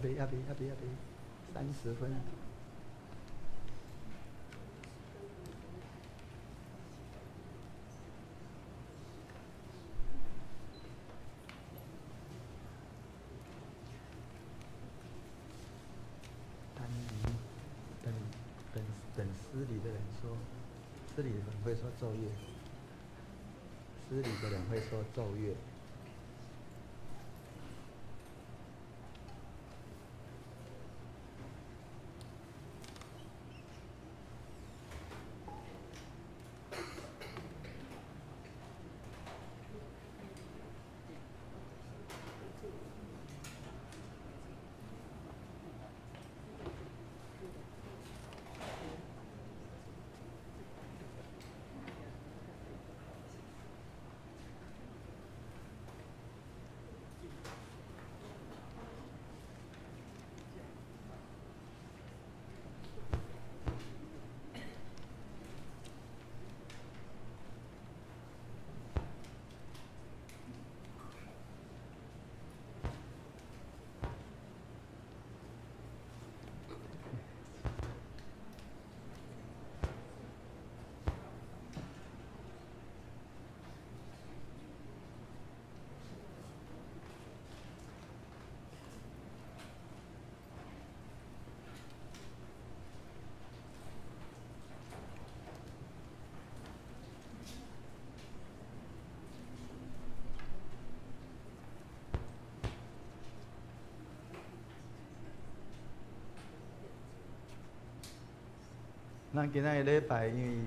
30分。等司礼的人说，司礼的人会说奏乐，司礼的人会说奏乐。咱今仔日礼拜因为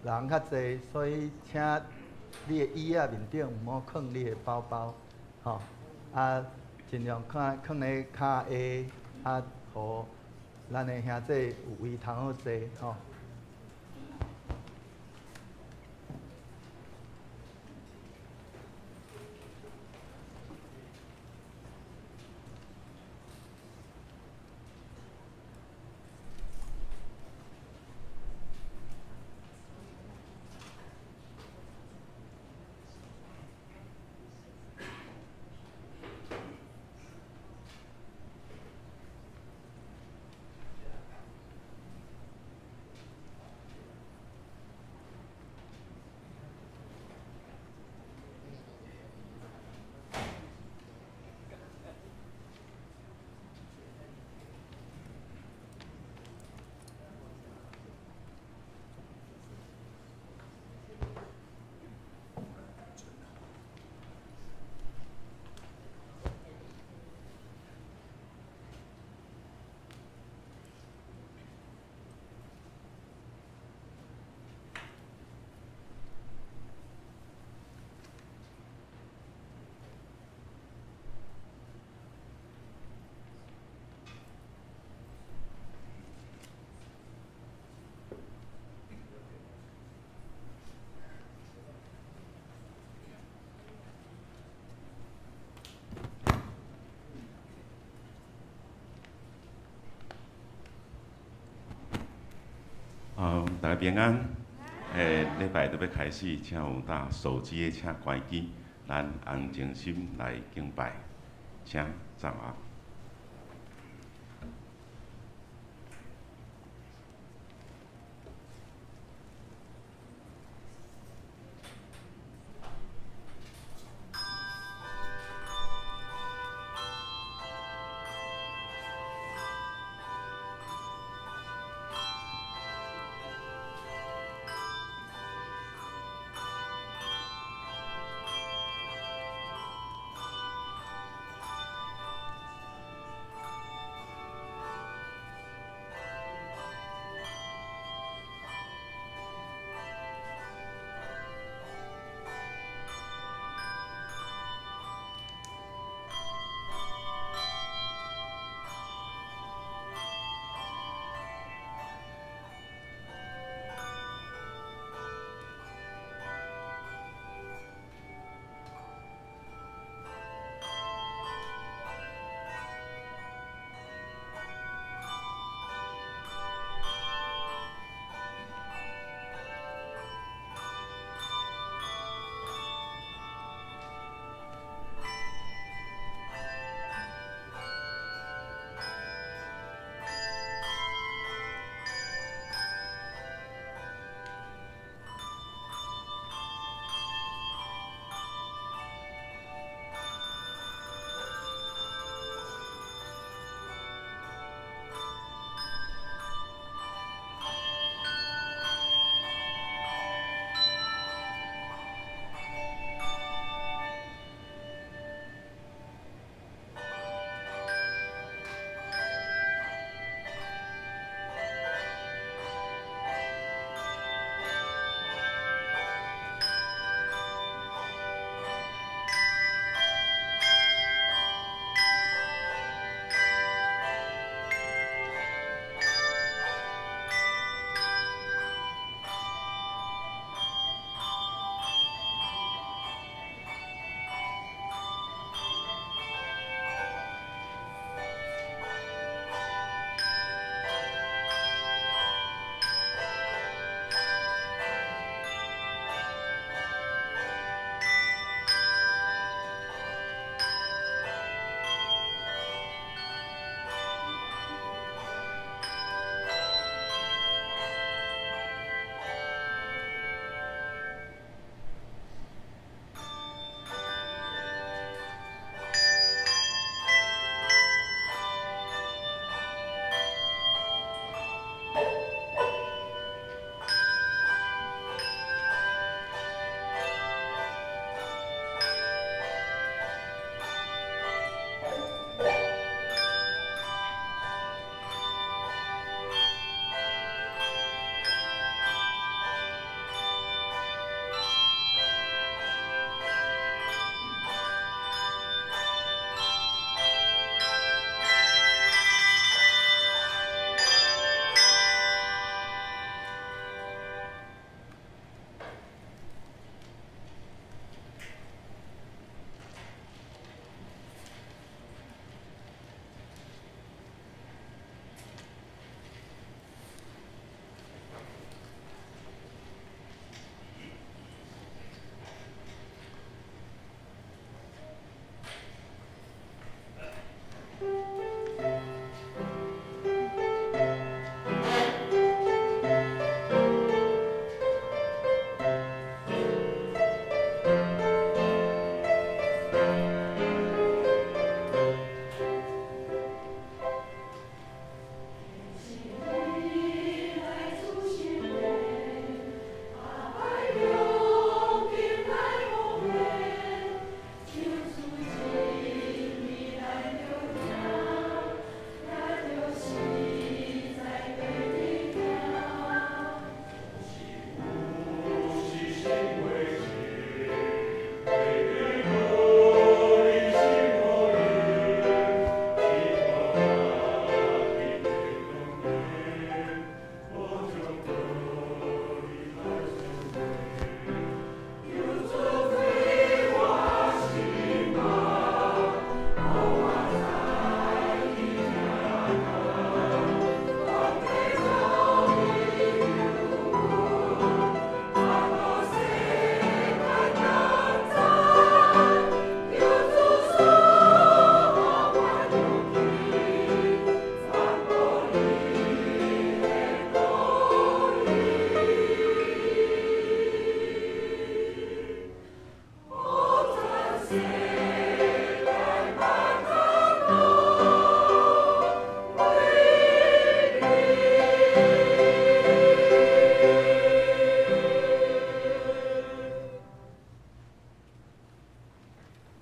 人较济，所以请你的椅仔面顶毋好放你的包包，吼、啊，尽量放咧骹下，啊，互咱的兄弟有位通好坐，吼、大家平安。礼拜都要开始，请有搭手机的请关机，咱安静心来敬拜，请站下。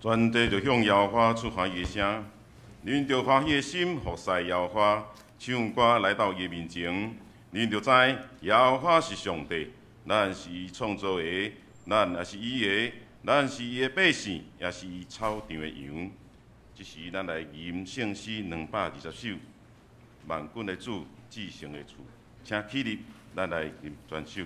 全地就向摇花出欢喜的声，恁着欢喜的心服侍摇花，唱歌来到伊面前。恁着知摇花是上帝，咱是伊创造的，咱也是伊的，咱是伊的百姓，也是伊草场的羊。这时，咱来吟圣诗220首，万军的主，至圣的厝，请起立，咱来吟全首。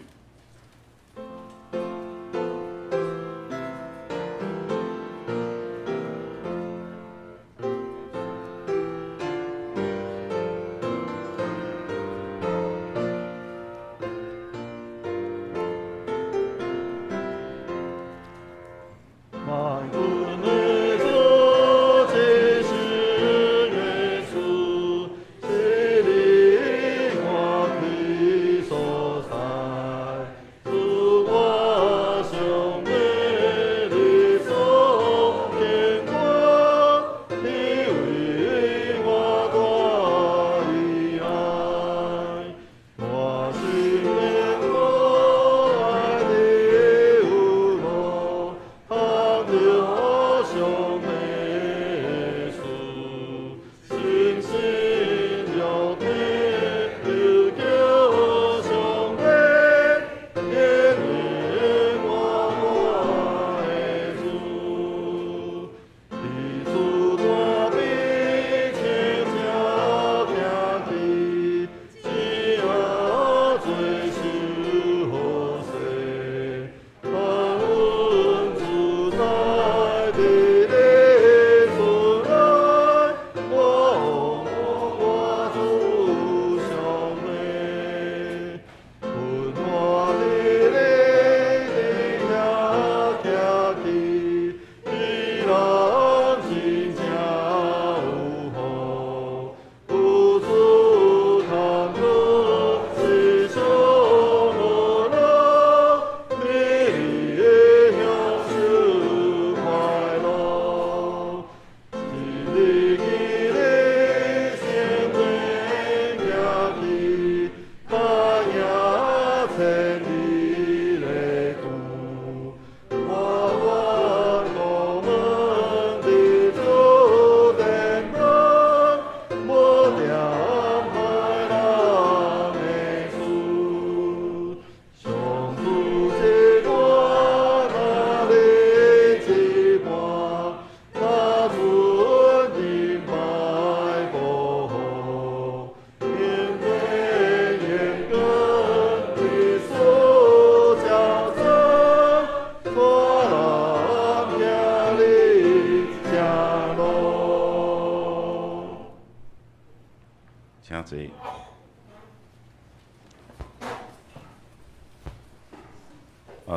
请坐。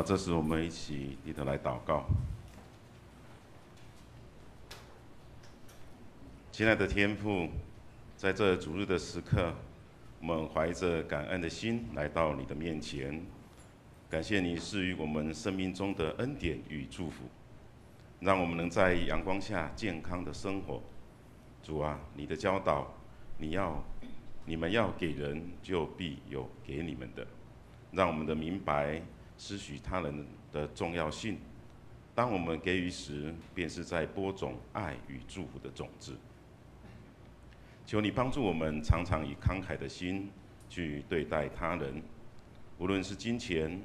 这时我们一起低头来祷告。亲爱的天父，在这主日的时刻，我们怀着感恩的心来到你的面前，感谢你赐予我们生命中的恩典与祝福，让我们能在阳光下健康的生活。主啊，你的教导，你们要给人，就必有给你们的，让我们的明白施许他人的重要性。当我们给予时，便是在播种爱与祝福的种子。求你帮助我们，常常以慷慨的心去对待他人，无论是金钱、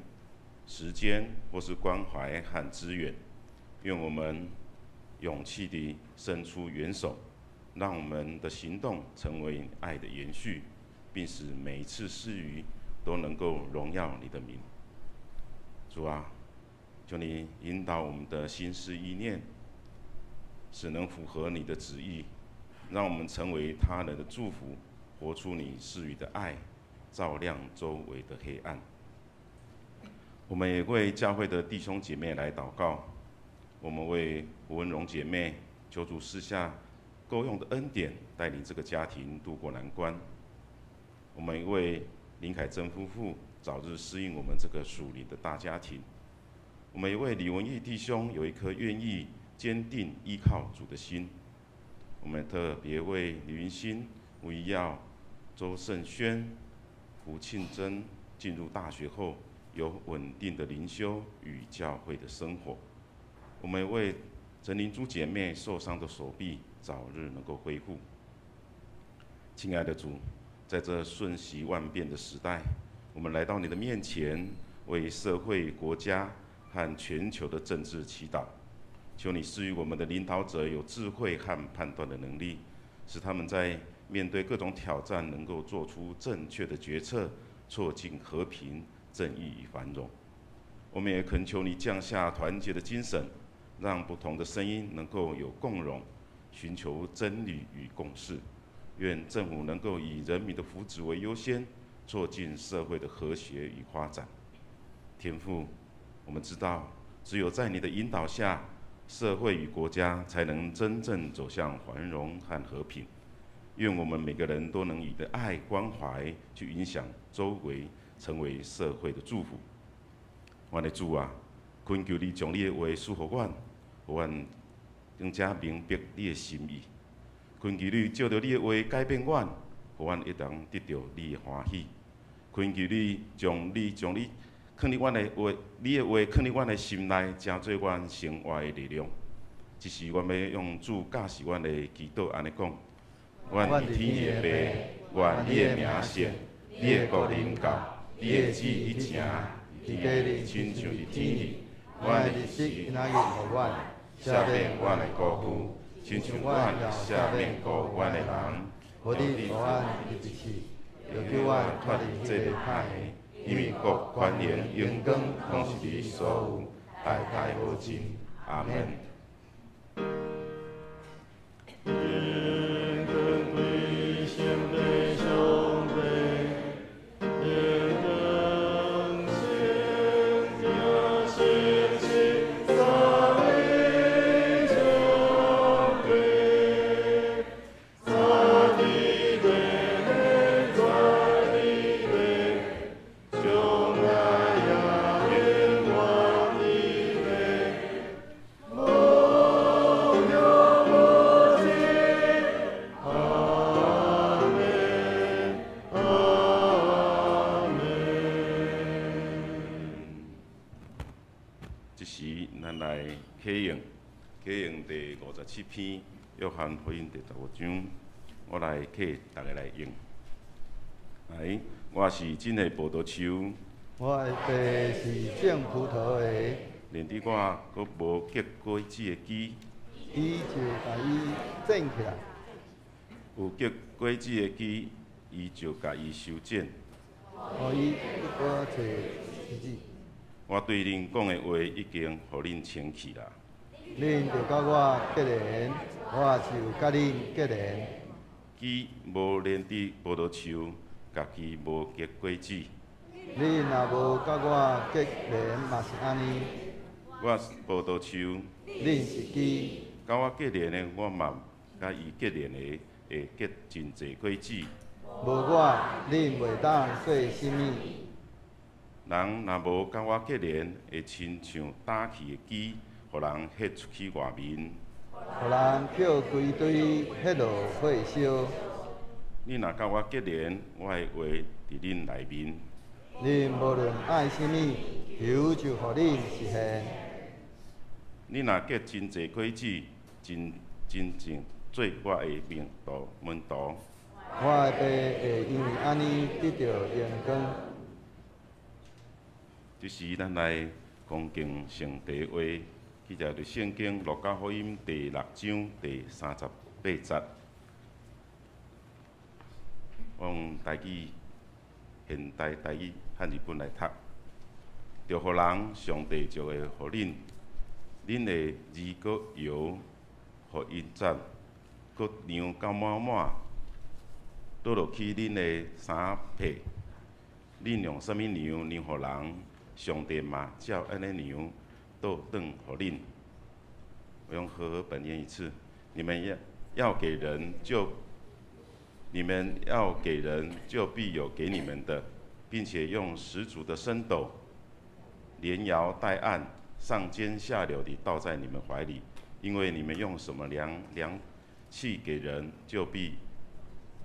时间，或是关怀和资源。愿我们勇气地伸出援手，让我们的行动成为爱的延续，并使每一次施予都能够荣耀你的名。主啊，求你引导我们的心思意念，使能符合你的旨意，让我们成为他人的祝福，活出你赐予的爱，照亮周围的黑暗。我们也为教会的弟兄姐妹来祷告，我们为胡文荣姐妹求主赐下够用的恩典，带领这个家庭渡过难关。我们也为林凯珍夫妇早日适应我们这个属灵的大家庭。我们也为李文义弟兄有一颗愿意坚定依靠主的心。我们特别为李云欣、吴怡耀、周胜轩、胡庆珍进入大学后有稳定的灵修与教会的生活。我们为陈灵珠姐妹受伤的手臂早日能够恢复。亲爱的主，在这瞬息万变的时代，我们来到你的面前，为社会、国家和全球的政治祈祷。求你赐予我们的领导者有智慧和判断的能力，使他们在面对各种挑战能够做出正确的决策，促进和平、正义与繁荣。我们也恳求你降下团结的精神，让不同的声音能够有共融，寻求真理与共识。愿政府能够以人民的福祉为优先，促进社会的和谐与发展。天父，我们知道，只有在你的引导下，社会与国家才能真正走向繁荣和和平。愿我们每个人都能以的爱关怀去影响周围，成为社会的祝福。我的主啊，恳求你将你的话赐予阮，予阮更加明白你的心意。恳求你照着你的话改变阮，予阮一同得到你的欢喜。恳求你将你放入阮的话，你的话放入阮的心内，成做阮生活的力量。这时，阮要用主教示阮的祈祷，安尼讲：阮伫天的爸，愿你的名圣，你的国临到，你的旨意成，伫地里亲像伫天里。阮的日子哪日予阮，赦免阮的过负，亲像阮也赦免过阮的人。互你予阮日子，又叫阮脱离这个歹的。因为国、权力、荣光，拢是你所有，代代无尽。阿门。启用第57篇，约翰福音第15章，我来启大家来用。来，我是真的葡萄树，我的地是种葡萄的。连伫我阁无结果子的枝，伊就甲伊种起来。有结果子的枝，伊就甲伊修剪。互伊搁找枝子。我对恁讲的话已经互恁清气啦。恁就甲我结连，我就甲恁结连。枝无连伫葡萄树，家己无结果子。恁若无甲我结连，嘛是安尼。我是葡萄树，恁是枝。甲我结连的，我嘛甲伊结连的，会结真侪果子。无我，恁袂当做什么。人若无甲我结连，会亲像打去的枝。互人ฮ็出去外面，互人捡规堆迄落火烧。你若甲我结连，我的话伫恁内面。恁无论爱什么，求就互恁实现。你若结真侪果子，真正做我的门徒。我的爸会因为安尼得到荣光。这时，咱来恭敬上帝话。记载着圣经《路加福音》第6章第38节，我用台语、现代台语和日本来读。着互人，上帝就会互恁，恁的字搁摇，互因赞，搁量到满满，倒落去恁的衫被。恁用啥物量互人，上帝嘛照安尼量。都等互恁，我用和本念一次。你们要给人，就必有给你们的，并且用十足的升斗，连摇带按，上尖下流地倒在你们怀里，因为你们用什么量器给人，就必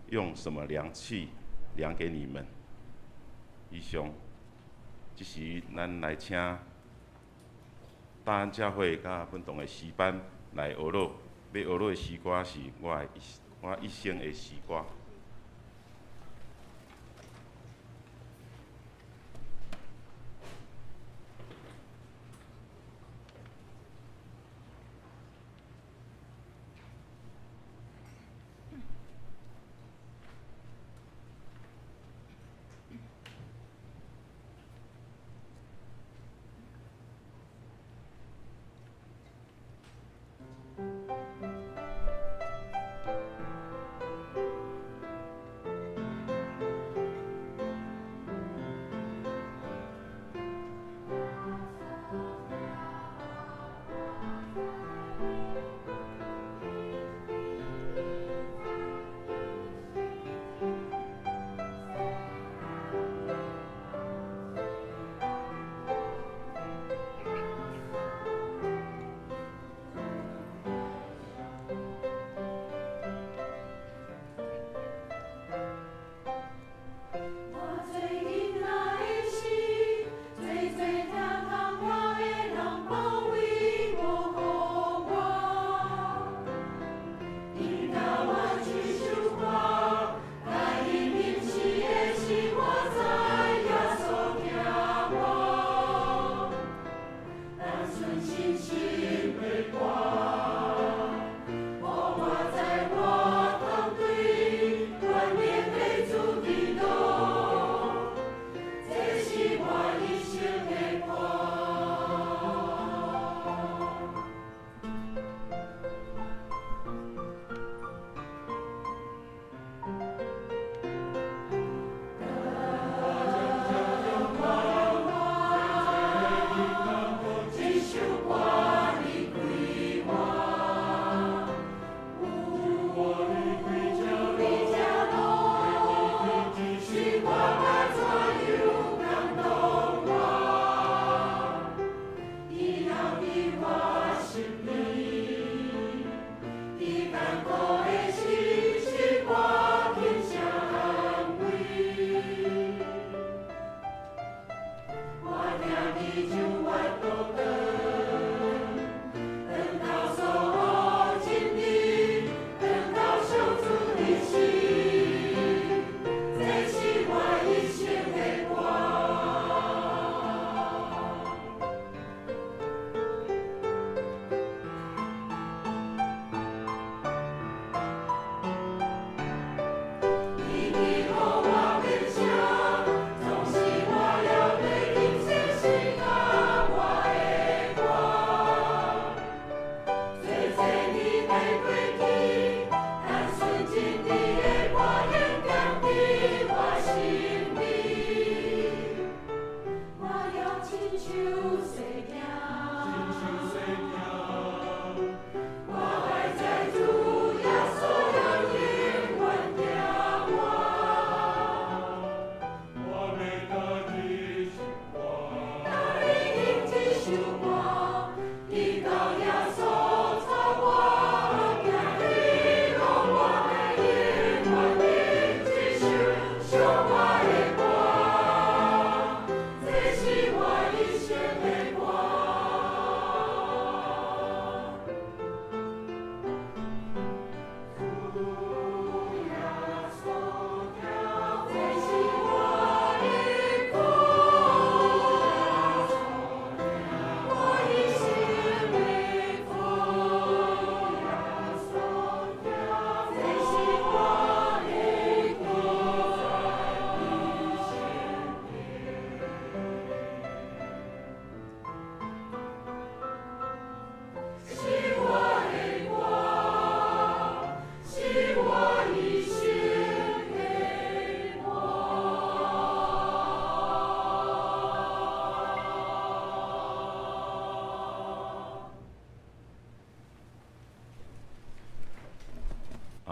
用什么量器量给你们。以上，即时咱来请大安教会甲本堂的诗班来学录，要学录的诗歌是我一生的诗歌。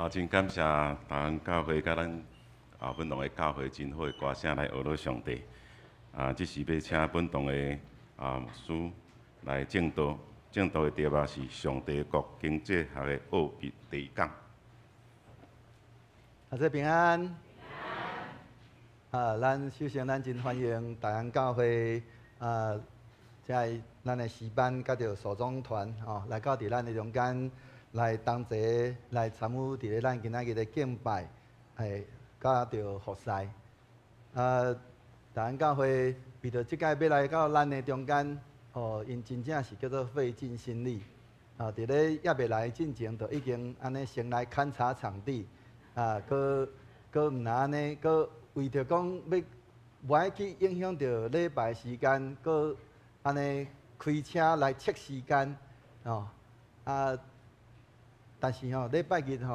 真感谢大安教会甲咱本堂的教会真好的歌声来学乐上帝。即是要请本堂的牧师来正道，正道的题目是上帝国经济学的奥秘第一讲。大家平安。咱首先咱真欢迎大安教会在咱的诗班甲着所中团来到伫咱的中间来同齐来参与伫咧咱今仔日的敬拜，甲着服侍。大安教会为着即届要来到咱的中间，因真正是叫做费尽心力。伫咧也未来进前，就已经安尼先来勘察场地，搁毋若安尼，搁为着讲要无爱去影响到礼拜时间，搁安尼开车来测时间，但是礼拜日的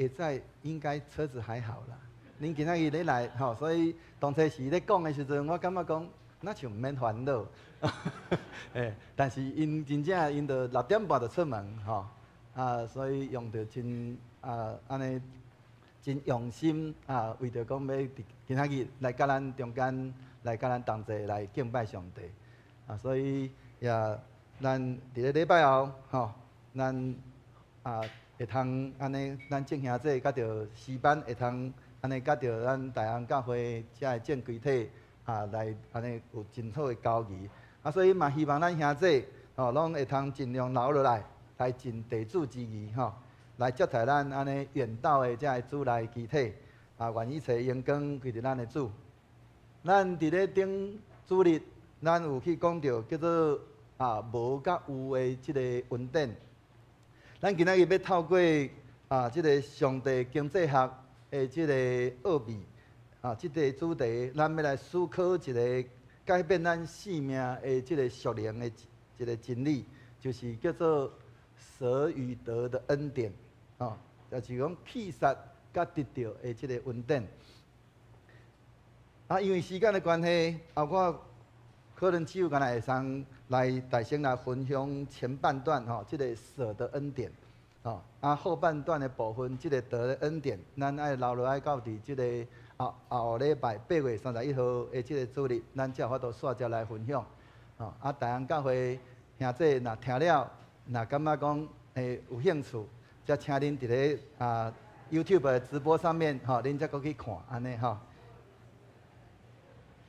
下早应该车子还好啦。恁今仔日咧来所以当初时咧讲的时阵，我感觉讲那像毋免烦恼，但是因真正因着6点半就出门所以用着真安尼真用心为着讲要今仔日来甲咱中间来甲咱同齐来敬拜上帝所以也咱伫咧礼拜后咱会通安尼咱正兄弟甲着诗班会通安尼甲着咱大安教会遮的正规体来安尼有真好的交易所以嘛希望咱兄弟拢会通尽量留落来，来尽地主之谊来接待咱安尼远道的遮主来集体愿意找阳光归伫咱的主。咱伫咧顶主日，咱有去讲到叫做无甲有的即个恩典。咱今仔日要透过即个上帝经济学的即个奥秘即个主题，咱要来思考一个改变咱性命的即个属灵的一个真理，就是叫做舍与得的恩典就是讲弃杀甲得到的即个恩典。因为时间的关系我可能只有干会上来大声来分享前半段即个舍的恩典后半段的部分即个得的恩典，咱爱留落来到伫即个后礼拜8月31号的即个主日，咱才有法度线接来分享大安教会兄弟若听了，若感觉讲有兴趣，则请恁伫咧YouTube 的直播上面恁则搁去看安尼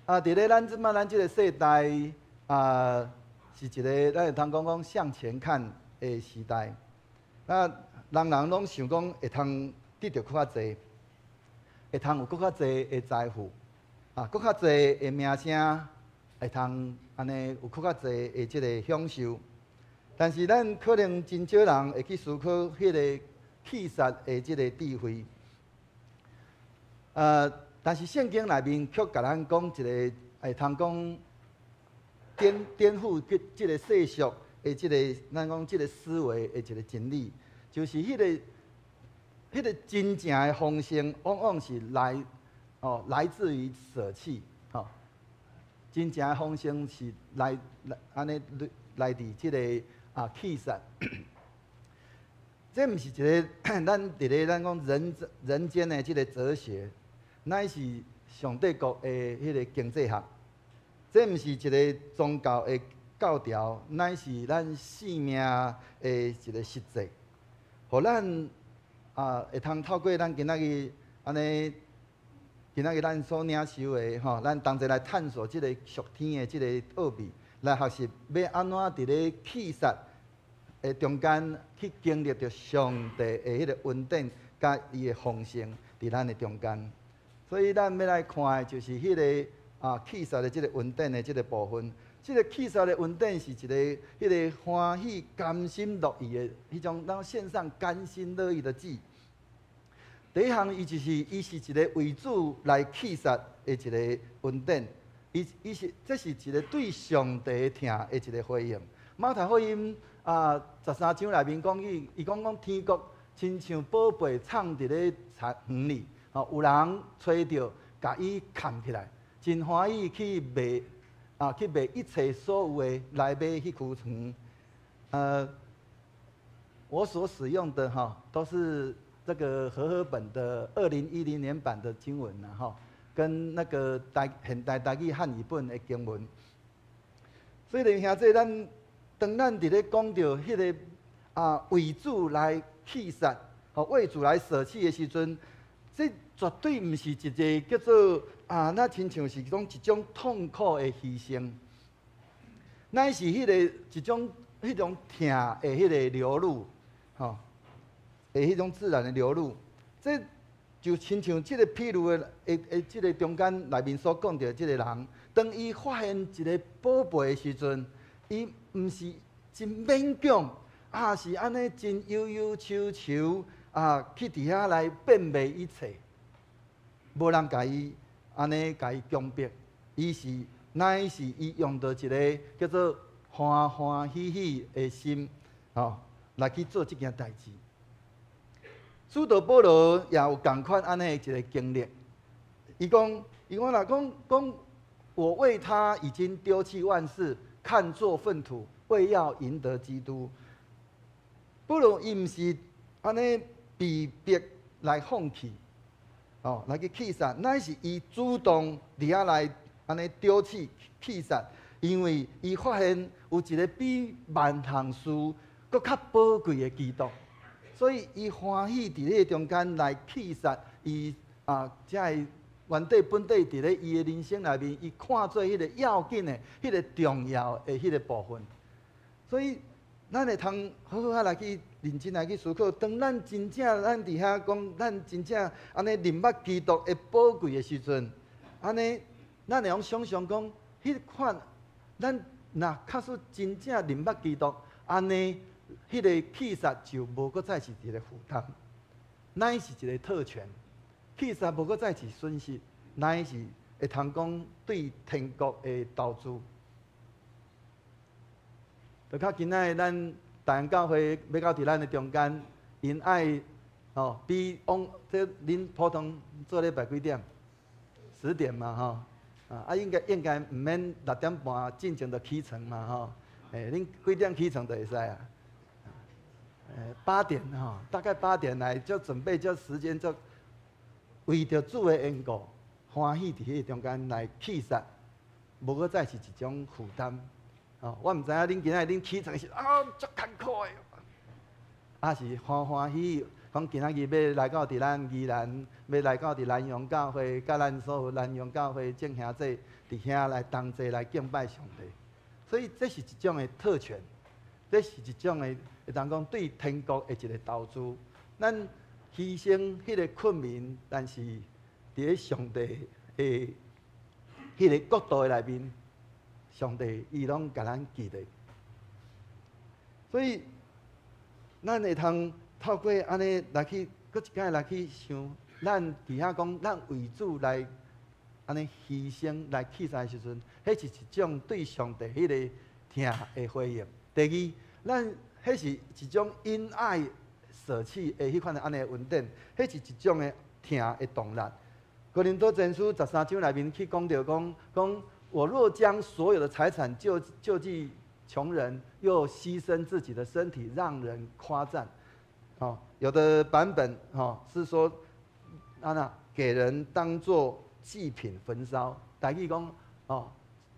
伫咧咱即个世代是一个咱会通讲向前看的时代。人人拢想讲会通得到更较济，会通有更较济的财富，更较济的名声，会通安尼有更较济的即个享受。但是咱可能真少人会去思考迄个弃杀的即个智慧。但是圣经内面却甲咱讲一个会通讲颠覆即个世俗的即个咱讲即个思维的一个真理，就是迄个真正的丰盛，往往是来自于舍弃真正的丰盛是安尼来自即个弃杀。这毋是一个咱伫咧咱讲人间的即个哲学，乃是上帝国的迄个经济学。这毋是一个宗教的教条，乃是咱生命的一个实际，互咱会通透过咱今仔日安尼，今仔日咱所领受的咱同齐来探索即个属天的即个奥秘，来学习要安怎伫咧弃杀的中间去经历着上帝的迄个恩典，甲伊的丰盛伫咱的中间。所以咱要来看的就是迄个弃杀的即个恩典的即个部分。即个弃杀的恩典是一个迄个欢喜、甘心乐意的迄种，咱献上甘心乐意的祭。第一项，伊是一个为主来弃杀的一个恩典，这是一个对上帝听的一个回应。马太福音13章内面讲伊讲天国亲像宝贝藏伫咧园里，有人找着，甲伊藏起来，真欢喜去卖。去卖一切所有的来买迄区床。我所使用的都是这个和合本的2010年版的经文跟那个现代台语汉语本的经文。所以，兄弟，咱当咱伫咧讲到迄个为主来弃杀，为主来舍弃的时阵，这绝对毋是一个叫做那亲像是讲一种痛苦的牺牲，乃是迄种疼的迄个流露，的迄种自然的流露。这就亲像即个譬如即个中间内面所讲到即个人，当伊发现一个宝贝的时阵，伊毋是真勉强，是安尼真悠悠愁愁去伫遐来辨别一切，无人甲伊安尼甲伊强迫，乃是伊用到一个叫做欢欢喜喜的心，来去做即件代志。使徒保罗也有同款安尼一个经历，伊讲若讲我为他已经丢弃万事，看作粪土，为要赢得基督。保罗伊毋是安尼被逼来放弃，来去弃杀，乃是伊主动伫遐来安尼丢弃弃杀，因为伊发现有一个比万项事搁较宝贵的基督。所以，伊欢喜伫咧中间来弃杀，伊才会原底本底伫咧伊的人生内面，伊看做迄个要紧的、迄个重要的迄个部分。所以，咱会通好好来去认真来去思考。当咱真正咱伫遐讲，咱真正安尼认捌基督的宝贵的时阵，安尼咱会用想象讲，迄款咱若确实真正认捌基督，安尼。迄个弃杀就无搁再是一个负担，乃是一个特权。弃杀无搁再是损失，乃是会通讲对天国的投资。就较今仔咱大安教会要到伫咱的中间，因爱比这恁普通做礼拜几点？10点嘛应该毋免6点半进前就起床嘛恁几点起床就会使啊。8点大概8点来就准备，就时间就为着主的缘故，欢喜伫迄中间来弃杀，无搁再是一种负担。我毋知影恁今仔恁起床是足艰苦的，是欢欢喜喜，讲今仔日要来到伫咱宜兰，要来到伫南洋教会，甲咱所有南洋教会众兄弟伫遐来同齐来敬拜上帝。所以这是一种的特权，这是一种的。会当讲对天国的一个投资，咱牺牲迄个困民，但是伫咧上帝的迄个国度内面，上帝伊拢甲咱记得。所以，咱会通透过安尼来去，搁一摆来去想，咱伫遐讲，咱为主来安尼牺牲来弃杀的时阵，迄是一种对上帝迄个疼的回应。第二，咱迄是一种因爱舍弃的迄款的安尼稳定，迄是一种的疼的动力。哥林多前书13章内面去讲到讲，我若将所有的财产救济穷人，又牺牲自己的身体，让人夸赞。有的版本是说，给人当作祭品焚烧。台语讲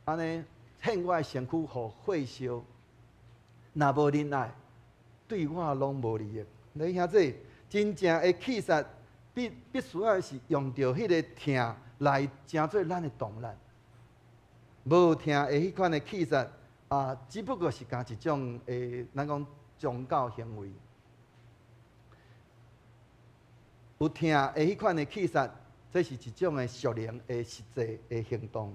安尼献我的身躯互火烧。若无恁爱，对我拢无利益。你兄弟，真正的弃杀，必须要是用到迄个疼来成做咱的动力。无疼的迄款的弃杀只不过是甲一种咱讲宗教行为。有疼的迄款的弃杀，这是一种的属灵的实际的行动。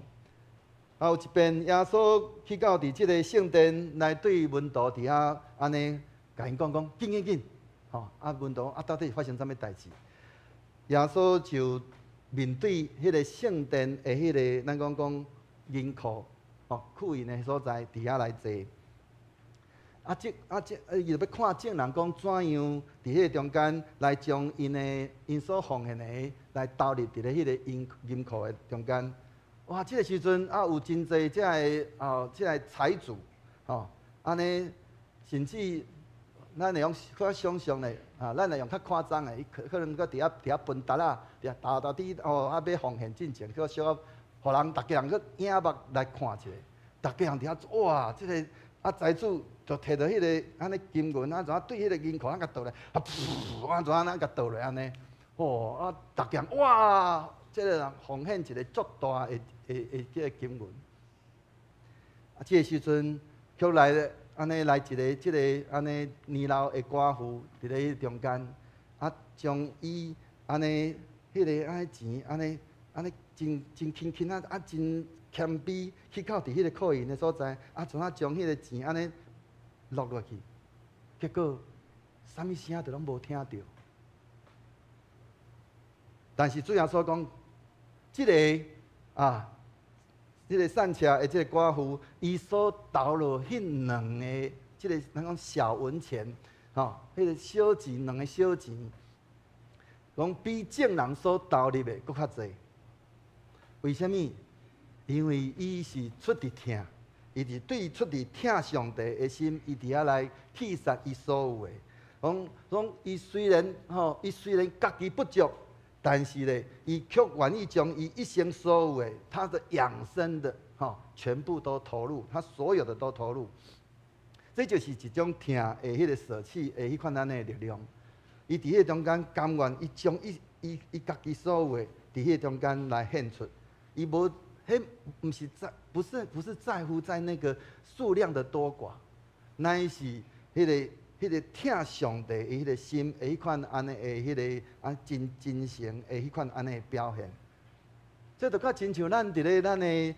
有一遍，耶稣去到伫即个圣殿来对门徒伫遐安尼甲因讲，紧，门徒到底发生啥物代志？耶稣就面对迄个圣殿的迄个咱讲银库库银的所在，伫遐来坐。伊就要看证人讲怎样伫迄个中间来将因所奉献的来投入伫咧迄个银库的中间。哇！这个时阵有真侪这个财主，安尼甚至咱会用较想象的咱会用较夸张的，伊可能搁伫遐分达啦，伫遐大滴要奉献进前，搁小互人大家人搁仰目来看一下，大家人伫遐哇！这个财主就摕到迄个安尼金银啊，怎对迄个银库啊甲倒来，啊噗，安怎甲倒来安尼，哦啊，逐件哇，即个人奉献一个足大的即个金银。啊，即个时阵，却来了安尼来一个即个安尼年老的寡妇伫咧中间，啊，将伊安尼迄个安尼钱安尼真轻轻啊，啊真谦卑去到伫迄个靠因的所在，啊，怎啊将迄个钱安尼落落去，结果啥物声都拢无听到。但是主耶稣讲，即个啊，即个善车的即个寡妇，伊所投落迄两个即个咱讲小文钱，吼，迄个小钱两个小钱，讲比正人所投入的搁较济。为什么？因为伊是出伫疼，伊是对出伫疼上帝的心，伊伫遐来弃杀伊所有的。讲伊虽然家己不足，但是咧，伊却愿意将伊一生所有的，他的养生的，全部都投入，他所有的都投入。这就是一种疼的迄个舍弃的迄款安尼的力量。伊伫迄中间甘愿，伊将伊家己所有的，伫迄中间来献出。伊无，迄不是在乎在那个数量的多寡，乃是迄个疼上帝的迄个心的迄款安尼的迄个啊真诚的迄款安尼的表现。这就较亲像咱伫咧咱的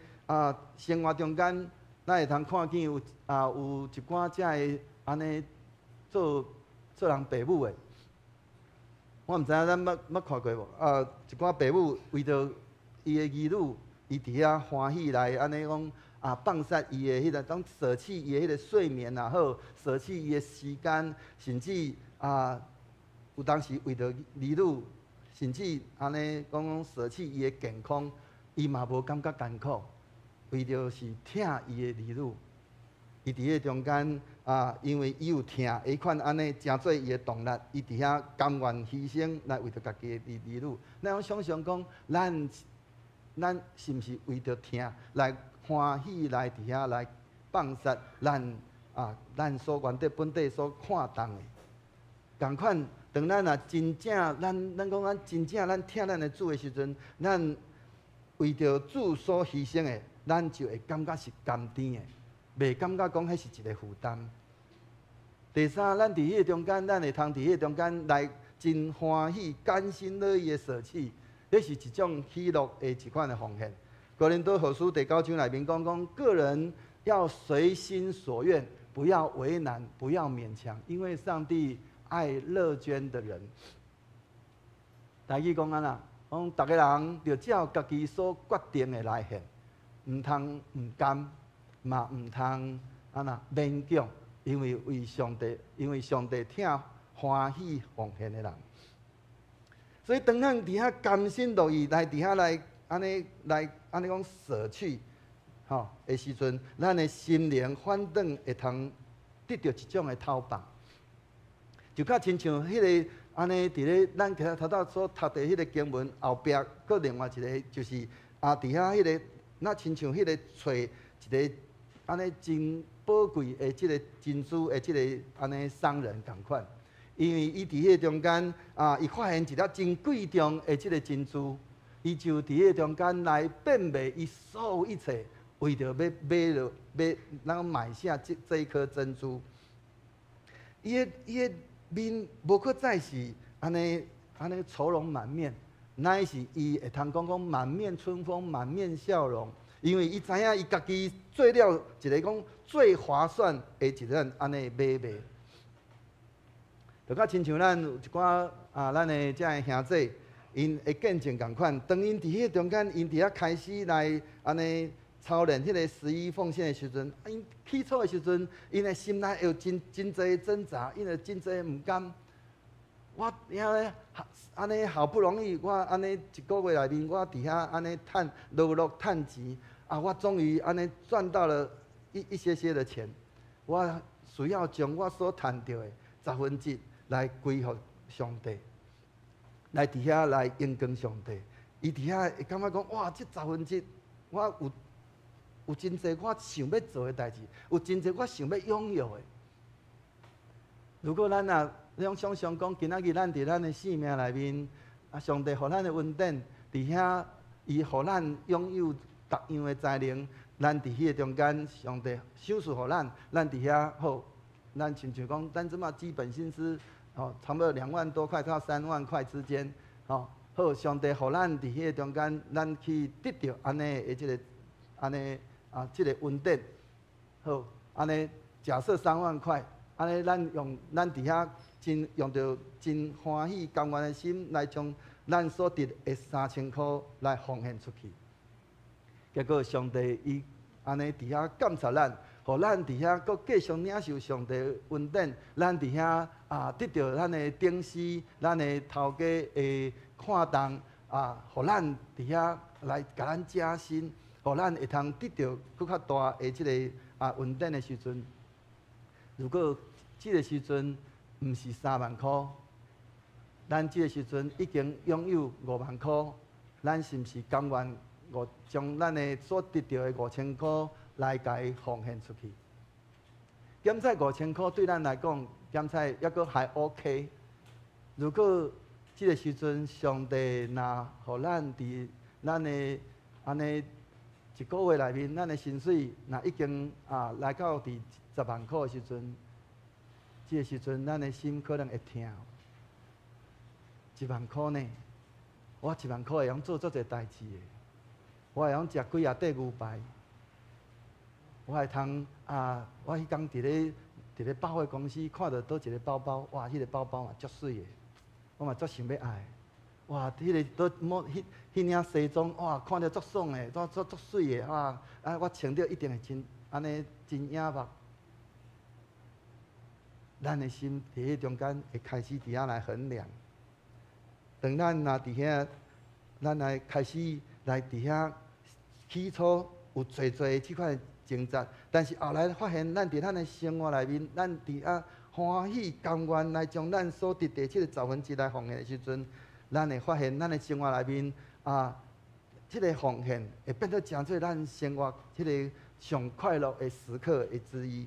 生活中间，咱会通看见有一寡遮的安尼做人爸母的。我毋知影咱捌看过无？一寡爸母为着伊的儿女，伊伫遐欢喜来安尼讲放杀伊的迄个，当舍弃伊的迄个睡眠也好，舍弃伊的时间，甚至有当时为着儿女，甚至安尼讲舍弃伊的健康，伊嘛无感觉艰苦，为着是疼伊的儿女，伊伫迄中间因为伊有疼，迄款安尼诚做伊的动力，伊伫遐甘愿牺牲来为着家己的儿女。咱想想讲，咱是毋是为着疼来欢喜来伫遐来放杀咱所原地本地所看重的？共款，当咱真正咱讲咱真正咱疼咱的主的时阵，咱为着主所牺牲的，咱就会感觉是甘甜的，袂感觉讲迄是一个负担。第三，咱伫迄中间，咱会通伫迄中间来真欢喜、甘心乐意的舍弃。这是一种喜乐的一款的奉献。哥林多后书第9章内面讲，个人要随心所愿，不要为难，不要勉强，因为上帝爱乐捐的人。台语讲安啦，讲逐个人要照家己所决定的来献，唔通唔甘，嘛唔通勉强，因为上帝疼欢喜奉献的人。所以当咱伫遐甘心乐意来伫遐来安尼讲舍去，的时阵，咱的心灵反转会通得到一种的透放，就较亲像迄个安尼伫咧咱头头所读的迄个经文后壁，搁另外一个就是伫遐迄个那亲像迄个找一个安尼真宝贵的即个珍珠的即个安尼商人同款。因为伊伫迄中间伊发现一粒真贵重的即个珍珠，伊就伫迄中间来变卖伊所有一切，为着咱买下这一颗珍珠。伊的面无可再是安尼愁容满面，乃是伊会通讲满面春风、满面笑容，因为伊知影伊家己做了一个讲最划算的一个安尼买卖。就较亲像咱有一寡咱的遮的兄弟，因会见证共款。当因伫迄中间，因伫遐开始来安尼操练迄个11奉献的时阵，因起初的时阵，因的心内有真侪挣扎，因为真侪唔甘。我遐咧安尼好不容易，我安尼一个月内面，我伫遐安尼落趁钱，我终于安尼赚到了一些的钱，我需要将我所赚到的1/10。来归服上帝，来伫遐来应光上帝。伊伫遐会感觉讲，哇，这1/10，我有真侪我想要做的代志，有真侪我想要拥有的。如果咱啊想象讲，今仔日咱伫咱的生命内面，啊，上帝互咱的恩典，伫遐伊互咱拥有各样的才能，咱伫迄个中间，上帝赏赐互咱，咱伫遐好，咱亲像讲，咱即马基本薪资哦，差不多2万多块到3万块之间，哦，好，上帝互咱伫迄个中间，咱去得到安尼的即个安尼啊，即个恩典，好，安尼假设3万块。安尼，咱伫遐用着真欢喜、甘愿的心来将咱所得的3000块来奉献出去。结果上帝伊安尼伫遐感谢咱，互咱伫遐阁继续领受上帝的恩典。咱伫遐啊，得到咱的顶司、咱的头家的看重啊，互咱伫遐来甲咱加薪，互咱会通得到更较大的即个恩典的时阵。如果这个时阵毋是3万块，咱这个时阵已经拥有5万块，咱是毋是甘愿将咱的所得到的5000块来甲伊奉献出去？减菜5000块对咱来讲，减菜抑阁还 OK。如果这个时阵上帝若互咱伫咱的安尼一个月内面，咱的薪水若已经来到伫10万块的时阵，这个时阵咱的心可能会痛。1万块呢？我1万块会用做足侪代志的，我会用食几啊块牛排，我会通我迄天伫咧百货公司看到倒一个包包，哇，迄个包包嘛足水的，我嘛足想要爱。哇，迄个迄领西装，哇，看着足爽的，足水的，哇，我穿着一定会真安尼真雅目。咱的心伫迄中间会开始伫遐来衡量。当咱若伫遐，咱来开始来伫遐起初有侪即款挣扎，但是后来发现，咱伫咱的生活内面，咱伫遐欢喜甘愿来将咱所得的即个1/10来奉献的时阵，咱会发现咱的生活内面即个奉献会变做真做咱生活即个上快乐的时刻的之一。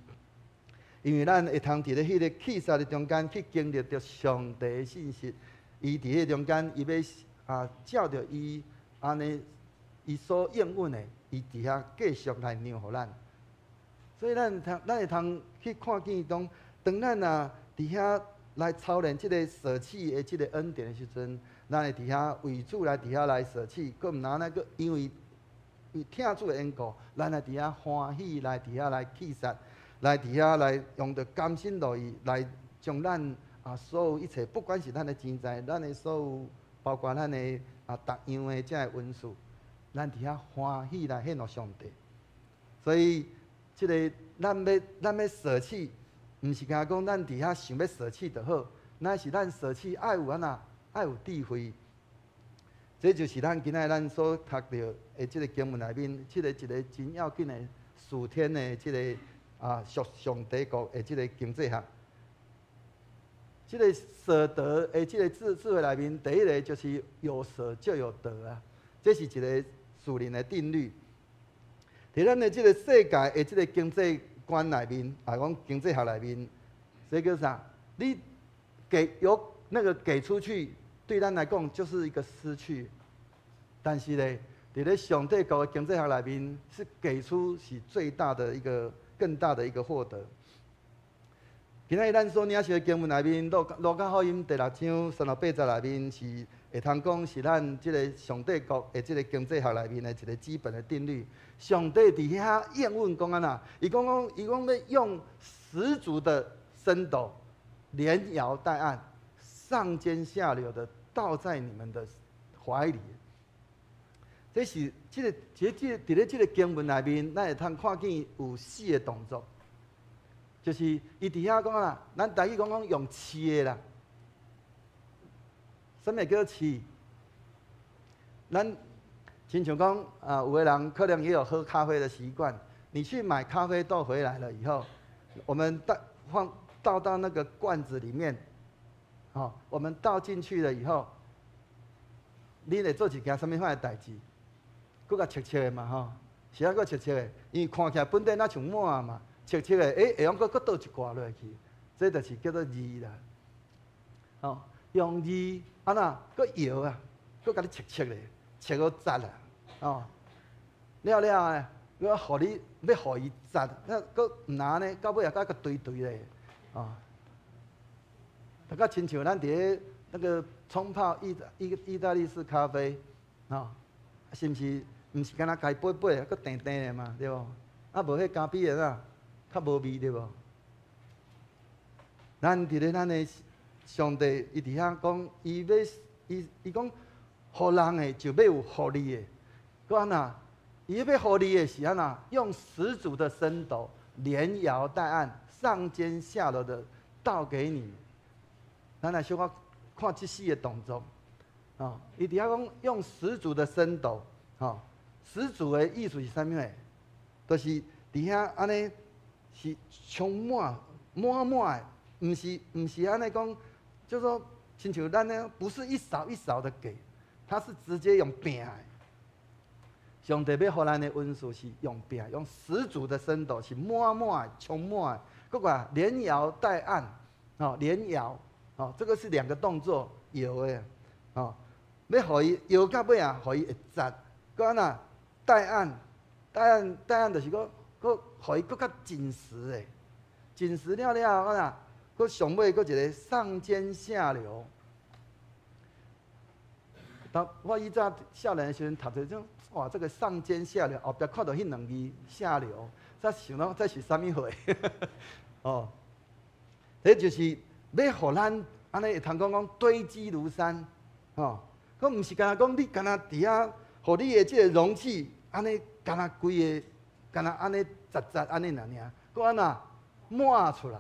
因为咱会通伫咧迄个气煞的中间去经历着上帝的信息，伊伫迄中间，伊要照着伊安尼伊所应允的，伊伫遐继续来让互咱。所以咱会通去看见当咱伫遐来操练即个舍弃的即个恩典的时阵，咱会伫遐为主来伫遐来舍弃，佫毋拿那个因为听主的缘故，咱会伫遐欢喜来伫遐来气煞。来伫遐来用着甘心乐意来将咱所有一切，不管是咱的钱财，咱的所有，包括咱的各样的这个恩赐，咱伫遐欢喜来献给上帝。所以，即个咱要舍弃，毋是讲咱伫遐想要舍弃就好，乃是咱舍弃爱有爱有智慧。这就是咱今仔咱所读到的即个经文内面，一个真要紧的属天的即个。属上帝国的即个经济学，即个舍得的即个智慧内面，第一个就是有舍就有得啊，这是一个属灵的定律。伫咱的即个世界的即个经济观内面，讲经济学内面，这叫啥？你给出去，对咱来讲就是一个失去。但是呢，伫咧上帝国的经济学内面，是给出是最大的一个。更大的一个获得。今仔咱所领受的经文内面，路加福音第6章38节内面是会通讲是咱即个上帝国的即个经济学内面的一个基本的定律。上帝伫遐应允讲安那，伊讲要用十足的升斗，连摇带按，上尖下流的倒在你们的怀里。这是伫咧即个经文内面，咱会通看见有4个动作，就是伊伫遐讲啦，咱台语讲用饲的啦。什么叫饲？咱亲像讲有的人可能也有喝咖啡的习惯，你去买咖啡豆回来了以后，我们倒到那个罐子里面，我们倒进去了以后，你得做一件什么款的代志？佫甲切切的嘛是啊，佫切切的，因为看起来本底那像满嘛，切切的，会用佫倒一挂落去，这就是叫做字啦。哦，用字啊那，搁摇啊，搁甲你切咧，切到杂啦，哦，了诶，搁互你要互伊杂，那搁毋拿呢，到尾也甲个堆咧，哦，大家亲像咱伫咧那个冲泡意大利式咖啡，哦，是毋是？毋是干那家杯杯，搁甜甜的嘛，对无？啊，无迄咖啡的啊，较无味，对无？咱伫咧咱的上帝，伊伫遐讲，伊讲，互人的就要有互利的，搁安那？伊要互利的是安那？用十足的升斗，连摇带按，上尖下流的倒给你。咱来小可看即四个动作，哦，伊伫遐讲用十足的升斗，哦。十足的意思是啥物诶？就是伫遐安尼是充满诶，毋是安尼讲，就说亲像咱呢，不是一勺一勺的给，它是直接用拼诶。上帝要互咱的恩赐是用拼，用十足的升斗是满诶，充满诶，各个连摇带按，哦，连摇，哦，这个是两个动作摇诶，哦，要互伊摇到尾啊，互伊会杂，搁安那？带按就是搁互伊搁较紧实诶，紧实了了，啊呐，搁上尾搁一个上尖下流。我以前少年的时阵读这种，哇，这个上尖下流，后壁看到迄两字下流，才想到这是啥物货？哦，这就是要互咱安尼会通讲堆积如山，哦，佮毋是干那讲你干那伫遐，互你的这个容器。安尼，干那规个，干那安尼杂安尼尔，搁安那满出来，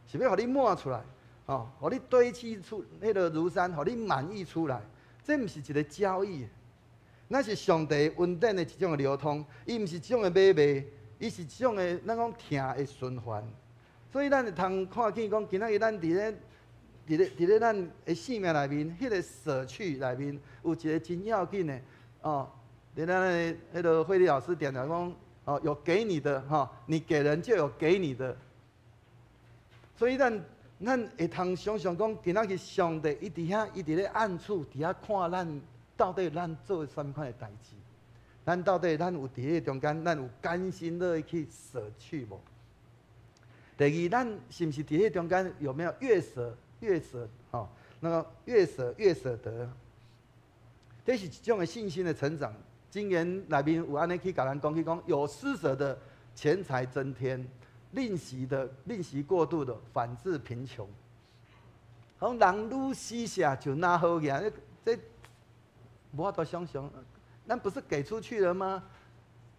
是要互你满出来，哦，互你堆砌出迄个如山，互你满溢出来。这毋是一个交易，那是上帝恩典的一种流通，伊毋是一种的买卖，伊是一种的咱讲听的循环。所以咱会通看见讲，今仔日咱伫咧咱的生命内面，迄个舍去内面有一个真要紧的，哦。咱的那个慧丽老师点的讲，哦，有给你的哈，你给人就有给你的。所以咱会通想想讲，今仔日上帝伊伫遐，伊伫咧暗处伫遐看咱到底咱做什么款的代志，咱到底咱有伫迄中间，咱有甘心乐意去舍去无？第二，咱是毋是伫迄中间有没有越舍，哦，那个越舍得，这是一种的信心的成长。经言内面有安尼去甲咱讲，去讲有施舍的钱财增添，吝惜过度的反致贫穷。讲人愈施舍就拿好个，这无法度想象，咱不是给出去了吗？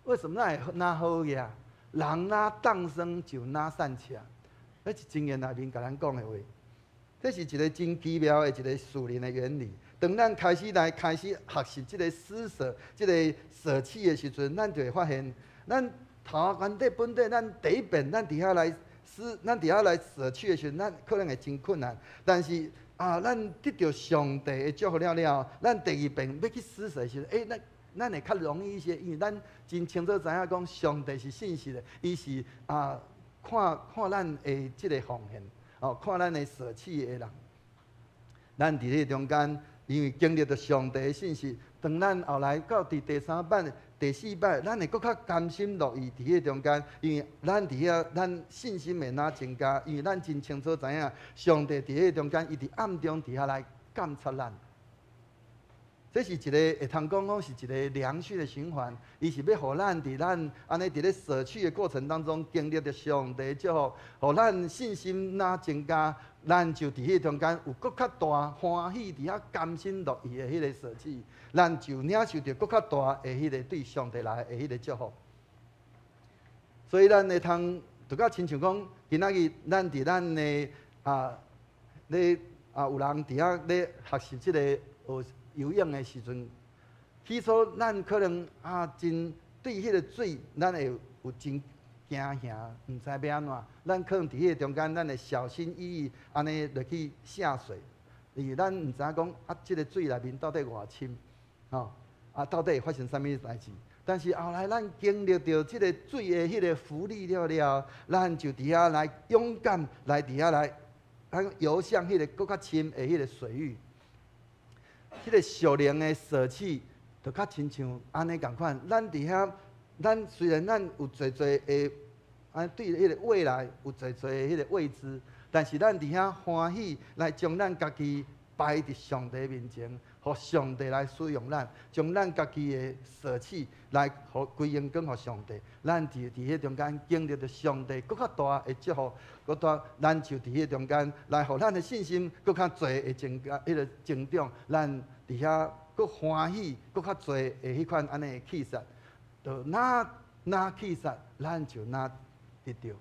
为什么那会拿好个？人拿当生就拿善车，这是经言内面甲咱讲的话。这是一个真奇妙的一个属灵的原理。当咱开始学习这个施舍、这个舍弃的时阵，咱就会发现，咱头原底本底，咱第一遍咱伫遐来舍弃的时阵，咱可能会真困难。但是啊，咱得到上帝的祝福了，咱第二遍要去施舍的时阵，咱会较容易一些，因为咱真清楚知影讲，上帝是信实的，伊是啊看咱的这个奉献。哦，看咱的舍弃的人，咱伫迄中间，因为经历着上帝的信息，当咱后来到第三摆、第四摆，咱会搁较甘心乐意伫迄中间，因为咱伫遐，咱信心会哪增加，因为咱真清楚知影，上帝伫迄中间，伊伫暗中伫遐来监察咱。这是一个会通讲是一个良性的循环，伊是要互咱伫咱安尼伫咧舍去的过程当中，经历着上帝祝福，互咱信心哪增加，咱就伫迄中间有搁较大欢喜，伫遐甘心乐意的迄个舍去，咱就领受着搁较大的迄个对上帝来的迄个祝福。所以咱会通就较亲像讲，今仔日咱伫咱的有人伫遐咧学习即个游泳的时阵，起初咱可能真对迄个水，咱会有真惊吓，毋知要安怎。咱可能伫迄个中间，咱会小心翼翼安尼落去下水，因为咱毋知影讲即个水内面到底偌深，到底会发生啥物代志？但是后来咱经历到即个水的迄个浮力了，咱就伫遐来勇敢来伫遐来，咱游向迄个更较深的迄个水域。迄个属灵的舍弃，就较亲像安尼共款。咱伫遐，咱虽然咱有侪侪的，对迄个未来有侪侪的迄个未知，但是咱伫遐欢喜来将咱家己摆伫上帝面前。互上帝来使用咱，将咱家己的舍弃来互归荣光互上帝。咱就伫迄中间经历着上帝更较大的祝福，更大，咱就伫迄中间来互咱的信心更较侪的增加，迄个增长。咱伫遐更欢喜，更较侪的迄款安尼的气势，就哪气势，咱就哪得着。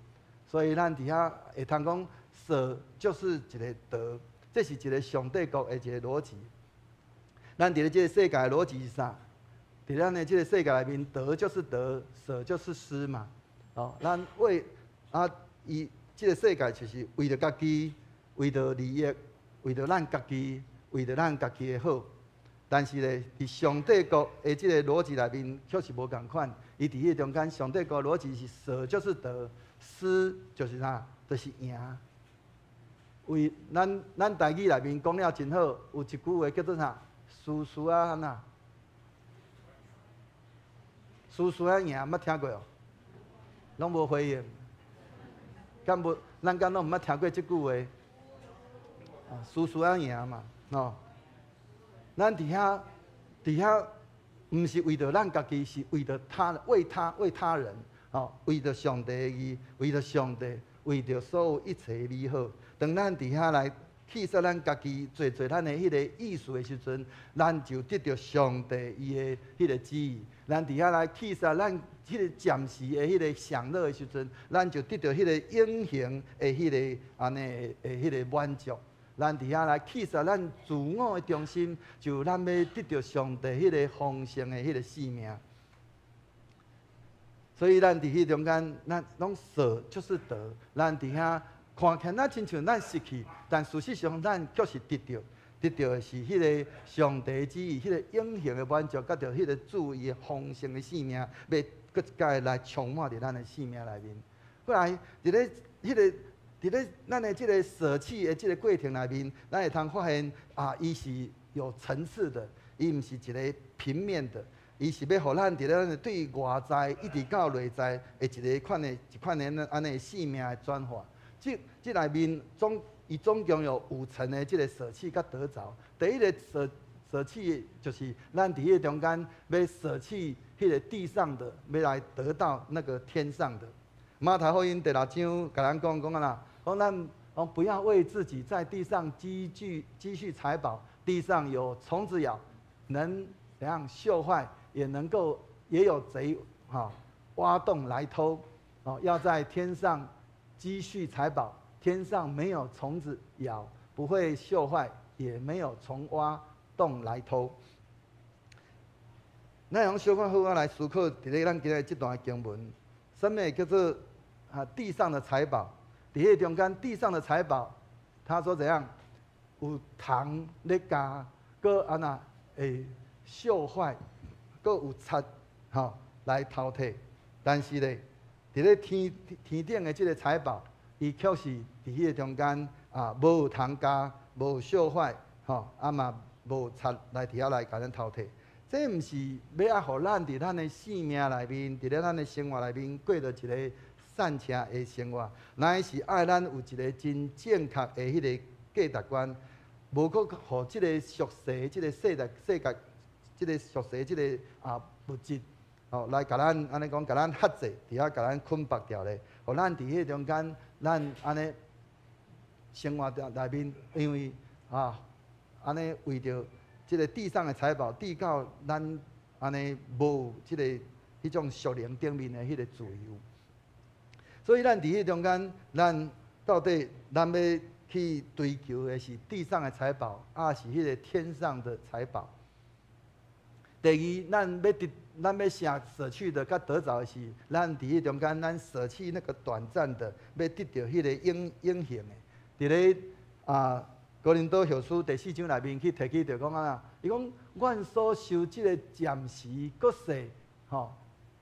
所以咱伫遐会通讲，舍就是一个得，这是一个上帝国的一个逻辑。咱伫咧这个世界的逻辑是啥？伫咱的这个世界里面，得就是得，舍就是失嘛。哦，咱伊这个世界就是为着家己，为着利益，为着咱家己，为着咱家己的好。但是咧，伫上帝国的这个逻辑里面，却是无共款。伊伫迄中间，上帝国逻辑是舍就是得，失就是啥？就是赢。为咱台语里面讲了真好，有一句话叫做啥？输输啊安那？输输啊赢，捌听过哦？拢无回应。敢无？咱敢拢毋捌听过即句话？输输啊赢嘛，喏。咱伫遐，毋是为着咱家己，是为着为他人，哦，为着上帝的义，为着上帝，为着所有一切的美好。当咱伫遐来。去说咱家己做咱的迄个意思的时阵，咱就得到上帝伊的迄个旨意。咱伫遐来去说咱迄个暂时的迄个享乐的时阵，咱就得到迄个永恒的迄个安尼的迄个满足。咱伫遐来去说咱自我的中心，就咱要得到上帝迄个丰盛的迄个生命。所以咱伫迄中间，咱拢舍就是得，咱伫遐。看起来亲像咱失去，但事实上咱却是得到的是迄个上帝旨意，迄个永恒的满足，甲着迄个主伊的丰盛的生命，要搁一届来充满伫咱的生命内面。过来，伫咧咱的即个舍弃的即个过程内面，咱会通发现伊是有层次的，伊毋是一个平面的，伊是要互咱伫咧对外在一直到内在的一款的安尼生命的转化。这内面总共有5层的这个舍弃甲得着。第一个舍弃就是咱伫迄中间要舍弃迄个地上的，要来得到那个天上的。马太福音第6章甲咱讲啦，讲咱不要为自己在地上积蓄财宝，地上有虫子咬，能怎样锈坏，也有贼挖洞来偷。要在天上。积蓄财宝，天上没有虫子咬，不会锈坏，也没有虫挖洞来偷。咱用小可好啊来思考，伫咧咱今日这段经文，什么叫做地上的财宝？伫迄中间，地上的财宝，他说怎样？有虫咧加，搁安那会锈坏，搁有贼来偷摕，但是咧。伫咧天顶的即个财宝，伊却是伫迄个中间无有虫加，无有锈坏，嘛无贼来伫遐来甲咱偷摕。这毋是要互咱伫咱的生命内面，伫咧咱的生活内面过着一个善车的生活，乃是爱咱有一个真正确的迄个价值观，无搁互即个俗世、即个世界、即个俗世、即个物质。来甲咱安尼讲，甲咱克制，伫遐甲咱捆绑掉咧。互咱伫迄中间，咱安尼生活内面，因为安尼为着即个地上的财宝，递到咱安尼无即个迄种属灵顶面的迄个自由。所以咱伫迄中间，咱到底咱要去追求的是地上的财宝，是迄个天上的财宝。第二，咱要舍去的，甲得着的是，咱伫迄中间，咱舍弃那个短暂的，要得到迄个永恒的。伫咧哥林多后书第4章内面去提起着讲伊讲阮所受即个暂时、搁世、吼，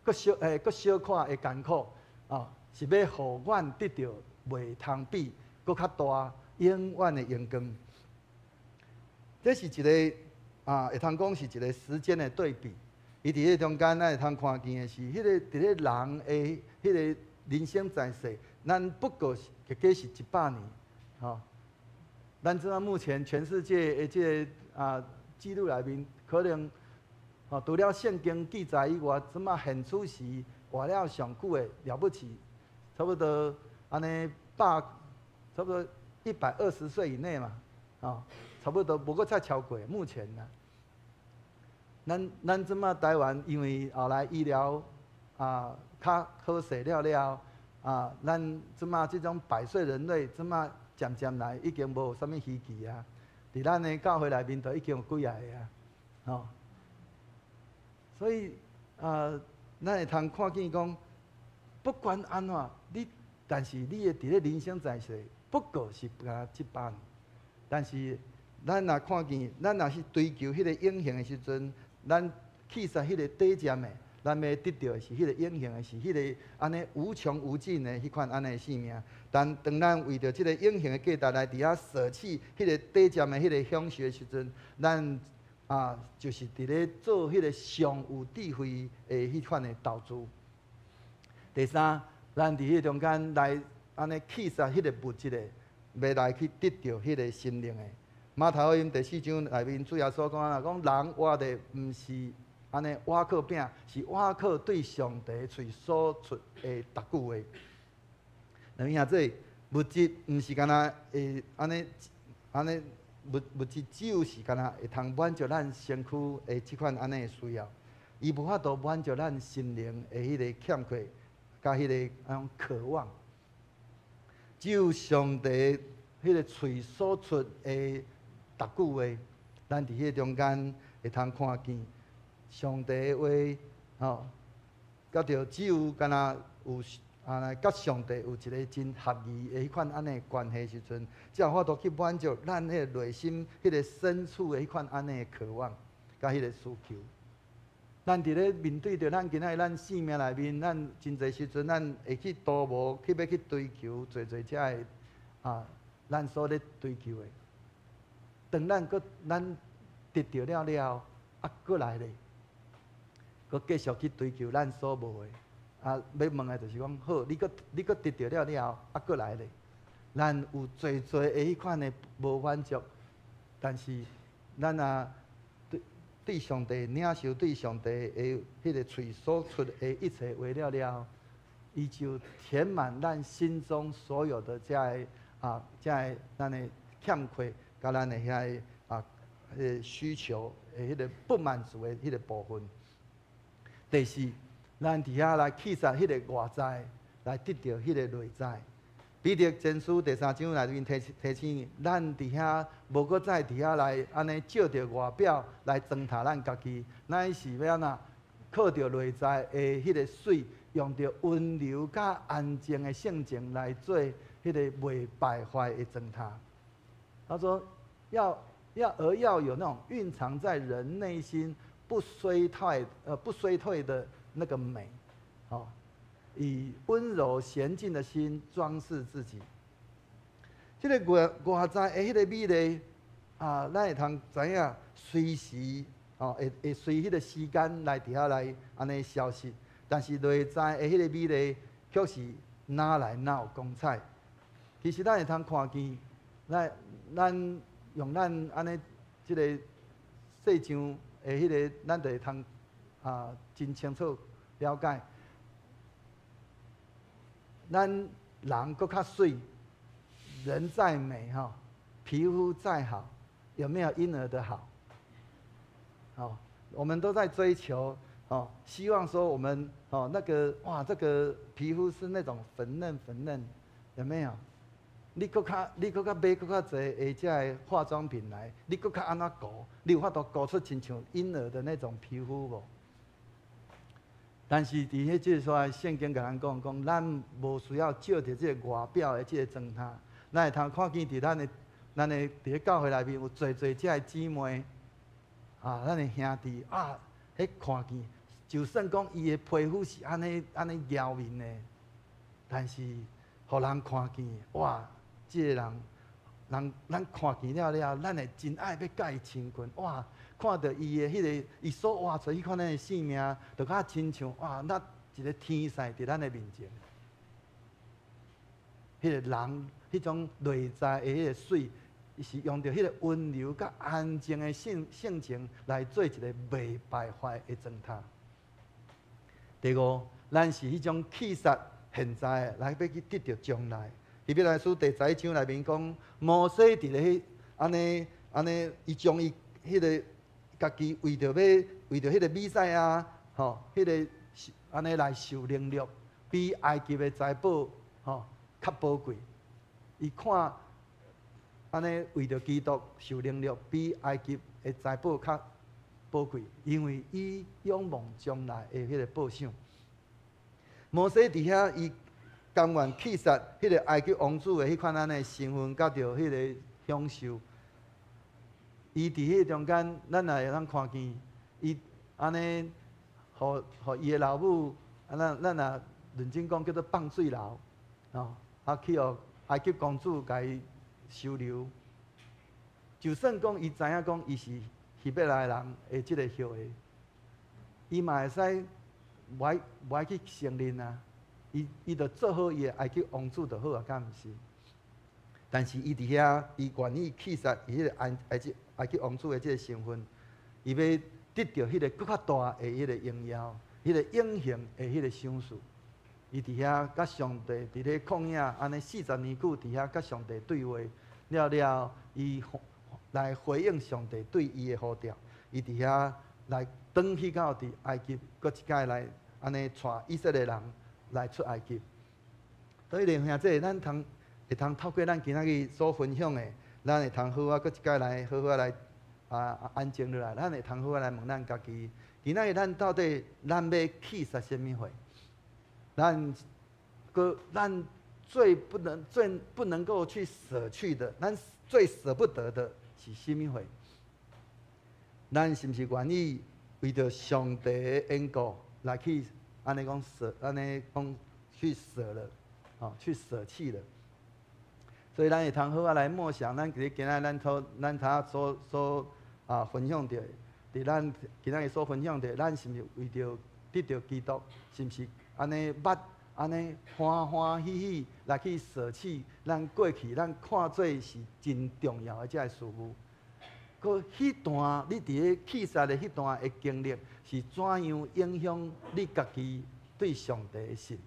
搁小可的艰苦，啊，是要互阮得到袂通比搁较大永远的荣光。这是一个会通讲是一个时间的对比。伊伫迄中间，咱会通看见的是，迄个伫咧人的迄个人生在世，咱不过是是100年，吼。咱即目前全世界的这个记录内面，可能除了圣经记载以外，即现此时活了上久的了不起，差不多安尼差不多120岁以内嘛，差不多无搁再超过目前啦。咱即台湾因为后来医疗较好势了，咱即这种100岁人类即渐渐来已经无啥物稀奇啊。伫咱的教会内面都已经有几啊个啊，所以咱会通看见讲，不管安怎，但是你的伫咧人生在世，不过是敢100年，但是咱若看见，咱若是追求迄个永恒的时阵，咱去杀迄个短暂的，咱要得到的是迄个永恒的，是迄个安尼无穷无尽的迄款安尼的生命。但当咱为着即个永恒的价值来伫遐舍弃迄个短暂的迄个享受的时阵，咱就是伫咧做迄个上有智慧的迄款的投资。第三，咱伫迄中间来安尼去杀迄个物质的，要来去得到迄个心灵的。马太福音第4章内面主要所讲啦，讲人活的毋是安尼瓦靠饼，是瓦靠对上帝嘴所出的逐句话。那么兄弟，物质毋是干那会安尼物质只有是干那会通满足咱身躯的即款安尼的需要，伊无法度满足咱心灵的迄个欠缺，甲迄个种渴望。只有上帝迄个嘴所出的逐句话，咱伫迄中间会通看见上帝的话，甲着只有干那有甲上帝有一个真合意的迄款安尼关系时阵，才有法度去满足咱迄个内心迄个深处的迄款安尼的渴望，甲迄个需求。咱伫咧面对着咱今仔日咱生命内面，咱真侪时阵，咱会去图谋，去要去追求，侪遮的咱所咧追求的。当咱得到了，搁来咧，搁继续去追求咱所无的。要问的就是讲，好，你搁得到了，搁来咧。咱有侪的迄款的无满足，但是咱对上帝领受对上帝的迄个嘴所出的一切话了，伊就填满咱心中所有的这咱的欠缺，甲咱的遐需求的迄个不满足的迄个部分。第四，咱伫遐来去杀迄个外在，来得到迄个内在。彼得前书第3章内面提醒，咱伫遐无搁再伫遐来安尼照着外表来糟蹋咱家己，乃是要安怎靠着内在的迄个水，用着温柔甲安静的性情来做迄个袂败坏的糟蹋。他说要有那种蕴藏在人内心不衰退的那个美，以温柔娴静的心装饰自己。这个外在的迄个美丽咱会通知影，随时会随迄个时间来伫遐来安尼消失。但是内在的迄个美丽，却是哪来哪有光彩。其实咱会通看见，咱用咱安尼即个细像的迄个，咱就会通真清楚了解。咱人搁较水，人再美皮肤再好，有没有婴儿的好？我们都在追求希望说我们这个皮肤是那种粉嫩，有没有？你搁较买搁较侪这的化妆品来，你搁较安怎糊？你有法度糊出亲像婴儿的那种皮肤无？但是伫迄即个圣经甲咱讲，咱无需要照着即个外表的即个状态，咱会通看见伫咱的伫咧教会内面有侪即个姊妹咱的兄弟迄看见就算讲伊的皮肤是安尼妖面的，但是互人看见，哇，这个人咱看见了，咱会真爱要甲伊亲近，哇，看到伊的伊所活出迄款的性命，就较亲像哇，那一个天使伫咱的面前。迄个人，迄种内在的迄个水，伊是用着迄个温柔甲安静的性情来做一个袂败坏的砖塔。第五，咱是迄种气煞现在的来要去得到将来。希伯来书第11章内面讲，摩西伫咧安尼，伊将伊迄个家己为着迄个米赛亚，吼，迄个安尼来受凌辱，比埃及的财宝，吼。较宝贵，伊看安尼为着基督受凌辱，比埃及的财宝较宝贵，因为伊仰望将来的迄个报赏。摩西伫遐，伊甘愿弃杀迄个埃及王子的迄款安尼身份，甲着迄个享受。伊伫迄中间，咱也会通看见，伊安尼，互伊的老母，咱也认真讲叫做放水流，哦。去互埃及公主甲伊收留，就算讲伊知影讲伊是希伯来人的即个血的，伊嘛会使无爱去承认啊。伊着做好伊的埃及王子就好啊，敢毋是？但是伊伫遐，伊愿意弃杀伊迄个埃及王子的即个身份，伊要得到迄个更较大的迄个荣耀，迄个永恒的迄个赏赐。伊伫遐甲上帝伫咧旷野安尼40年久，伫遐甲上帝对话了，伊来回应上帝对伊的呼召。伊伫遐来转去到伫埃及，搁一摆来安尼带以色列人来出埃及。所以，兄弟，咱会通透过咱今仔日所分享的，咱会通好啊，搁一摆来好好来安静落来，咱会通好啊来问咱家己，今仔日咱到底咱要去杀什么货？咱最不能够去舍去的，咱最舍不得的是什么货？咱是不是愿意为着上帝的缘故来去安尼讲去舍了，去舍弃了？所以咱会通好啊来默想，咱今仔咱所分享着，伫咱今仔日所分享着，咱是不是为着得到基督？是不是？安尼安尼欢欢喜喜来去舍弃咱过去咱看做是真重要的这个事物。搁迄段你伫咧弃杀的迄段的经历，是怎样影响你家己对上帝的信？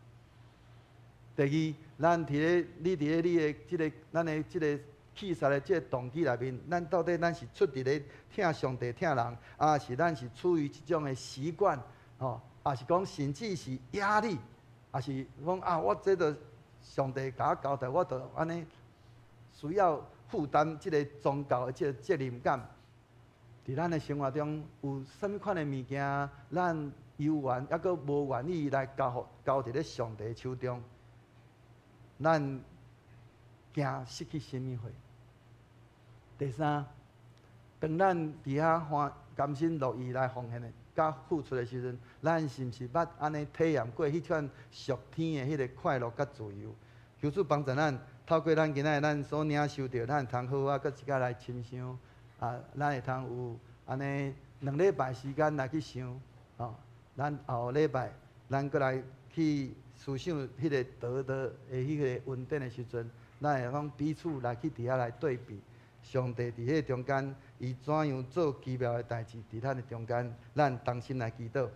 第二，你伫咧你的咱的即个弃杀的即个动机内面，咱到底是出伫咧疼上帝疼人，是咱是处于一种的习惯，也是讲甚至是压力，也是讲我这个上帝甲我交代，我着安尼需要负担即个宗教的即个责任感。伫咱的生活中，有啥物款的物件，咱犹原抑阁无愿意来交伫咧上帝手中，咱惊失去什么货？第三，当咱伫遐甘心乐意来奉献的。甲付出的时阵，咱是毋是捌安尼体验过迄款属天的迄个快乐甲自由？求主帮助咱，透过咱今仔咱所领受到，咱会通好啊，搁一摆来亲像咱会通有安尼2礼拜时间来去想，咱后礼拜咱搁来去思想迄个得的迄个恩典的时阵，咱会讲彼此来去伫遐来对比。上帝伫迄中间，伊怎样做奇妙的代志？伫咱的中间，咱同心来祈祷。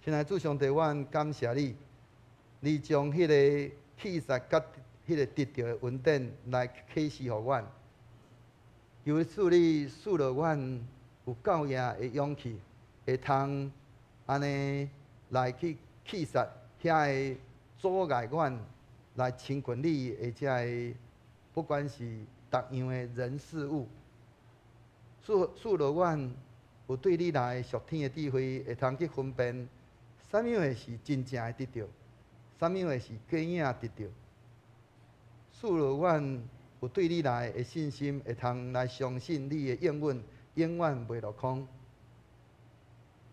亲爱的主上帝，阮感谢你，你将迄个气杀甲迄个得到的恩典来启示互阮。求你赐落阮有够赢的勇气，会通安尼来去气杀遐个阻碍阮来亲近你的遮个。不管是各样的人事物，赐落阮有对你来属天的智慧，会通去分辨，啥物会是真正的得到，啥物会是假影得到。赐落阮有对你来的信心，会通来相信你的应允永远袂落空。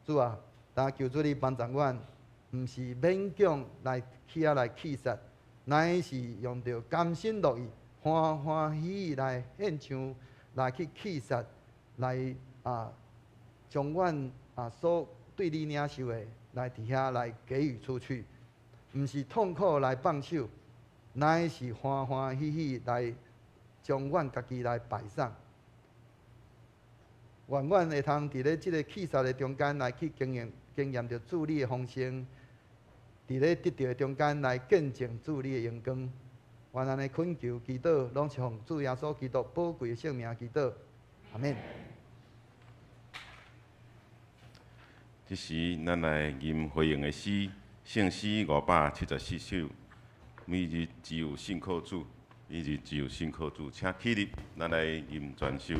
主啊，但求主你帮助阮，毋是勉强起来气杀，乃是用着甘心乐意、欢欢喜喜来献上，来去气杀，来将阮所对你领受的来伫遐来给予出去，毋是痛苦来放手，乃是欢欢喜喜来将阮家己来摆上。愿阮会通伫咧即个气杀的中间来去经验着主你的丰盛，伫咧得到的中间来见证主你的荣光。愿安尼恳求祈祷，拢是奉主耶稣基督宝贵的圣名祈祷，阿免。这时，咱来吟回应的诗，圣诗574首，每日只有信靠主，每日只有信靠主，请起立，咱来吟全首。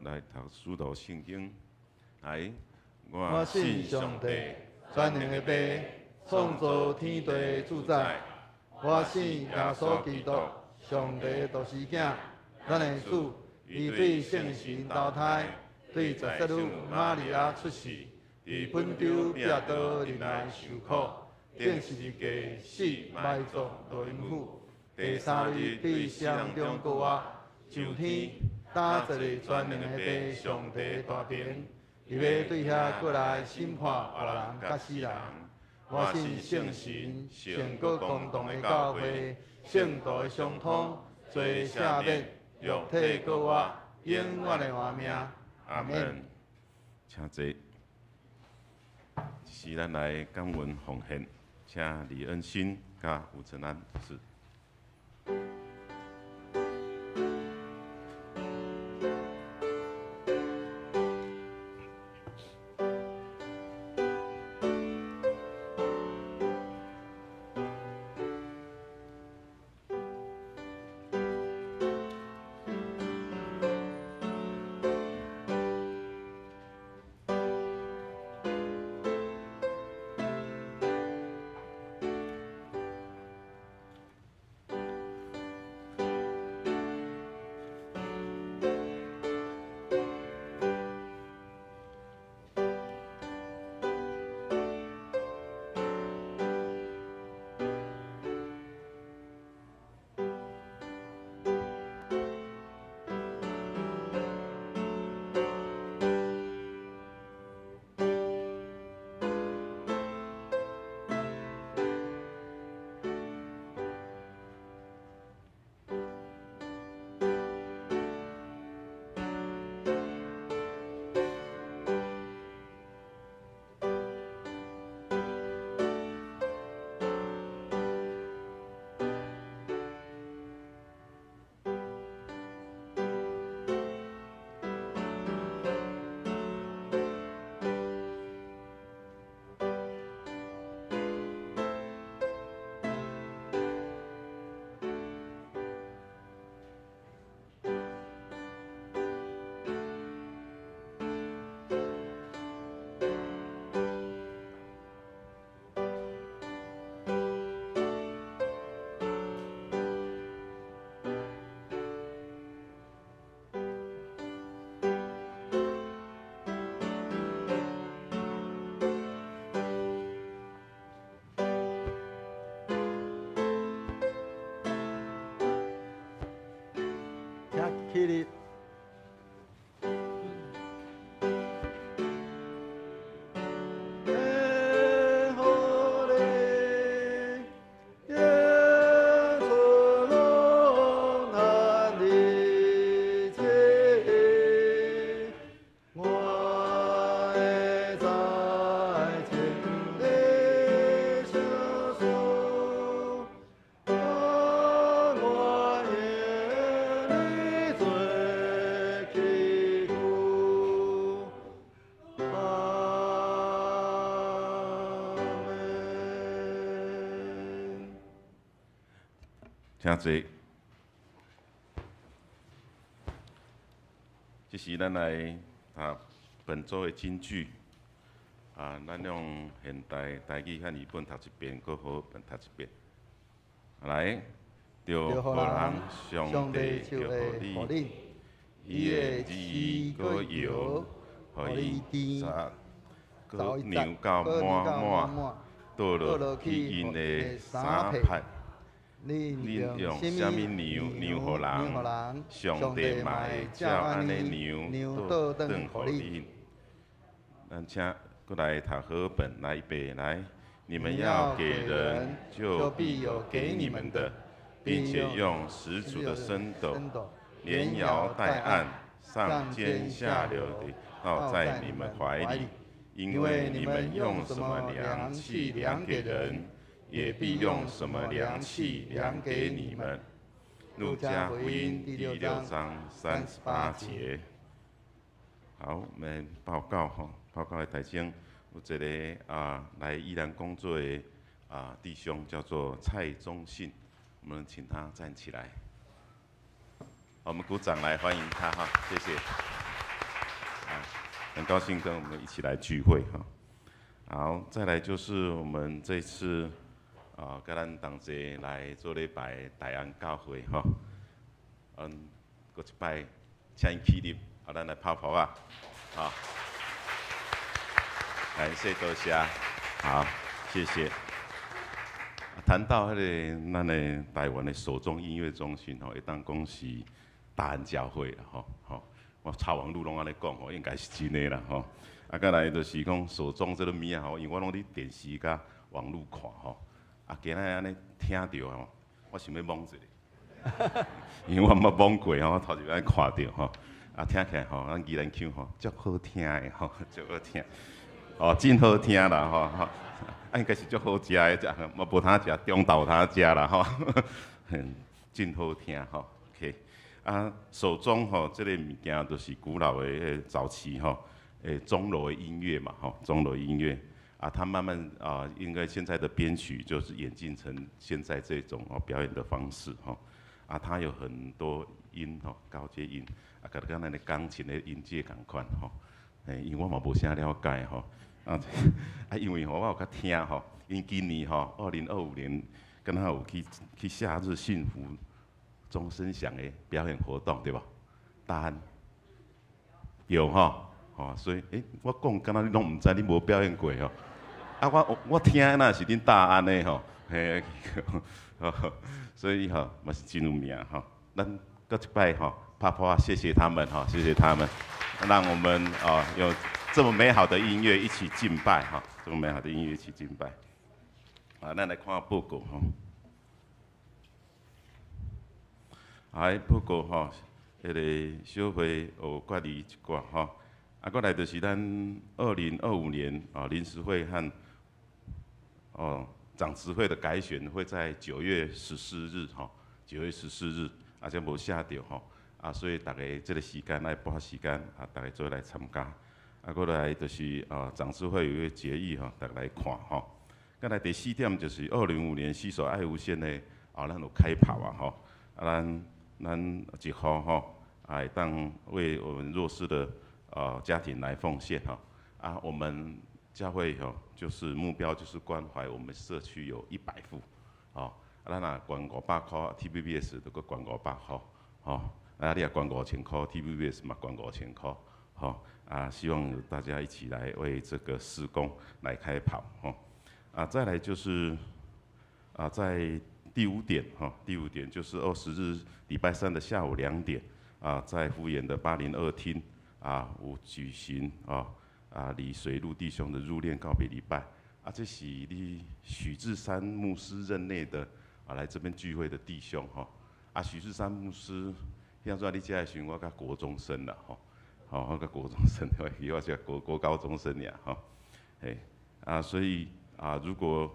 来读使徒圣经，来，我信上帝，全能的父，创造天地的主宰。我信耶稣基督，上帝的独生囝，咱的主，伊对圣神投胎，对十色女玛利亚出世，伫本州彼拉多入来受苦，顶十字架死，埋葬落阴府，第三日对死人中复活，上天。打坐伫全能的父上帝大庭，伊要对遐过来审判活人甲死人。我信圣神，圣国共同的教会，圣道的相通，罪赦免，肉体过活，永远的活命。阿门。请坐。是咱来感恩奉献，请李恩新甲吴承安同志。起立。请坐。这是咱来本周的金句咱用现代台语和日本读一遍，搁好本读一遍。来，着互人上帝就互你，伊的旨意搁摇，互伊搁牛到满满，倒落去因的衫帕。恁用啥物牛互人？上帝嘛会照安尼牛倒转互恁。咱请过来读好本，来预备来。你们要给人，就必有给你们的，并且用十足的升斗，连摇带按，上尖下流的倒在你们怀里，因为你们用什么量器量给人，也必用什么量器量给你们。路加福音第6章38节。好，我们报告报告的台前有一个来宜兰工作的弟兄，叫做蔡宗信，我们请他站起来。我们鼓掌来欢迎他哈，谢谢。很高兴跟我们一起来聚会哈。好，再来就是我们这次跟咱同齐来做礼拜大安教会哈。搁一摆请伊起立，咱来泡泡啊，好。感谢多谢，好，谢谢。谈到咱的台湾的首宗音乐中心会当讲是大安教会啦我查网路拢安尼讲应该是真的啦再来就是讲首宗这个物因为我拢伫电视甲网路看今仔安尼听到我想要懵一下，因为我毋捌懵过我头一摆看到听起来咱宜兰腔足好听的足好听。真好听啦应该是足好食的，无通食中昼通食啦真好听OK。首宗这个物件就是古老的早期钟楼的音乐嘛钟楼音乐它慢慢应该现在的编曲就是演进成现在这种表演的方式它有很多音高阶音跟刚才的钢琴的音阶同款因为我嘛无啥了解因为我有较听因今年2025年，敢若有去夏日幸福钟声响的表演活动对吧？大安有所以我讲敢若你拢唔知，你无表演过我听那是恁大安的嘿，所以嘛是真有名咱搁一摆啪啪谢谢他们谢谢他们，让我们有这么美好的音乐一起敬拜这么美好的音乐一起敬拜咱来看报告报告迄个小会有管理一寡过来就是咱2025年临时会和长执会的改选会在9月14日9月14日这无写到所以大家这个时间来拨时间大家做来参加过来就是长执会有一个决议大家来看再来第4点就是2025年携手爱无限的咱有开跑咱一号会当为我们弱势的家庭来奉献我们教会就是目标就是关怀我们社区有100户咱若捐500块 ，TVBS 就搁捐500块你也捐5000块 ，TVBS 嘛捐5000块希望大家一起来为这个施工来开跑再来就是在第5点就是20日礼拜3的下午2点在福园的802厅有举行李水路弟兄的入殓告别礼拜这是你许志山牧师任内的来这边聚会的弟兄许志山牧师，现在你这的时候，我甲国中生啦我甲国中生，我是国高中生呀所以如果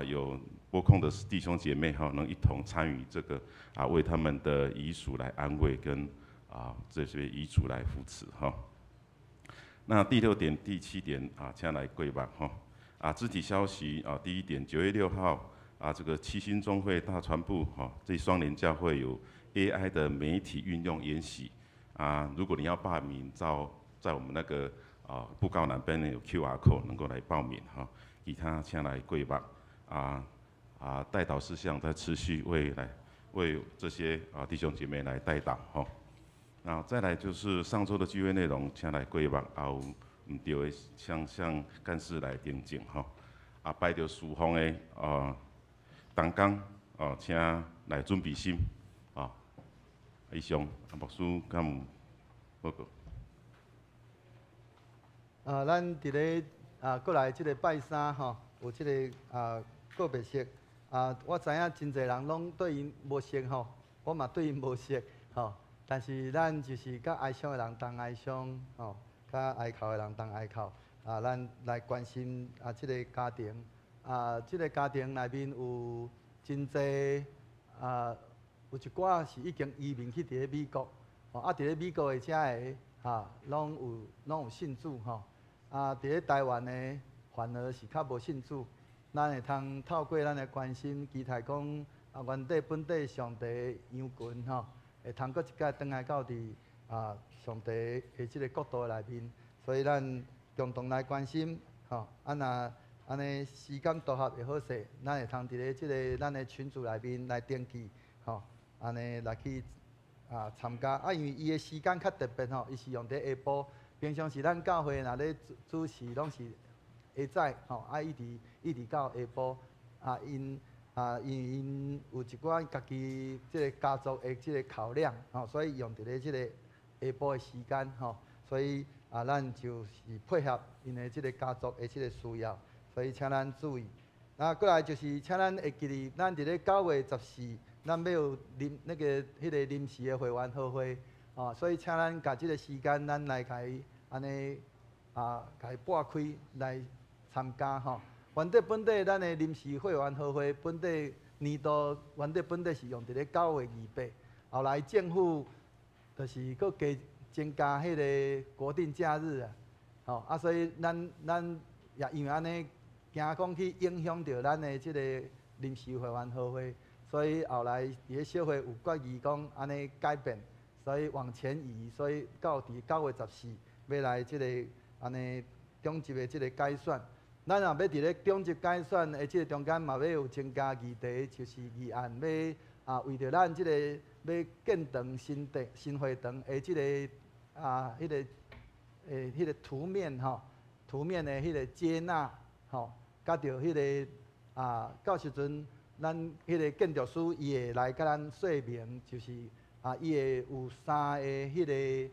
有拨空的弟兄姐妹能一同参与这个为他们的遗属来安慰跟这些遗嘱来扶持那第6点、第7点请来跪吧肢体消息第1点，9月6号这个七星中会大传部这双联教会有 AI 的媒体运用研习如果你要报名，在我们那个布告栏边有 QR code 能够来报名其他请来跪吧代祷事项在持续为这些弟兄姐妹来代祷那再来就是上周的聚会内容，请来跪吧有唔对的向干事来订正拜着书方的同工请来准备心以上牧师敢有报告。咱伫咧过来即个拜三有即个告别式我知影真侪人拢对因无熟我嘛对因无熟但是咱就是甲哀伤的人同哀伤甲哀哭的人同哀哭咱来关心即个家庭即个家庭内面有真侪有一寡是已经移民去伫咧美国伫咧美国的遮个拢有信主伫咧台湾的反而是较无信主，咱会通透过咱的关心，期待讲原地本地上帝的羊群会通搁一摆转来到伫上帝的即个国度内面，所以咱共同来关心若安尼时间dur合会好势，咱会通伫咧即个咱的群组内面来登记安尼来去参加因为伊的时间较特别伊是用伫下晡。平常时咱教会若咧主持拢是下早一直到下晡因因有一寡家己即个家族的即个考量所以用伫咧即个下晡的时间所以咱就是配合因的即个家族的即个需要，所以请咱注意。过来就是请咱会记哩，咱伫咧9月14，咱要有迄个临时的会员好会所以请咱甲即个时间，咱来甲伊安尼甲伊拨开来参加原地本地咱的临时会员好会，本地年度原地本地是用伫咧9月28，后来政府就是搁加增加迄个国定假日所以咱也因为安尼惊讲去影响到咱的即个临时会员好会，所以后来伫咧小会有决议讲安尼改变。所以往前移，所以到伫9月14要来即个安尼中级的即个改选。咱若要伫咧中级改选的即个中间，嘛要有增加议题，就是议案要为着咱即个要建堂新会堂的即个迄个图面图面的迄个接纳甲着迄个到时阵咱迄个建筑师伊会来甲咱说明，就是。伊会有3个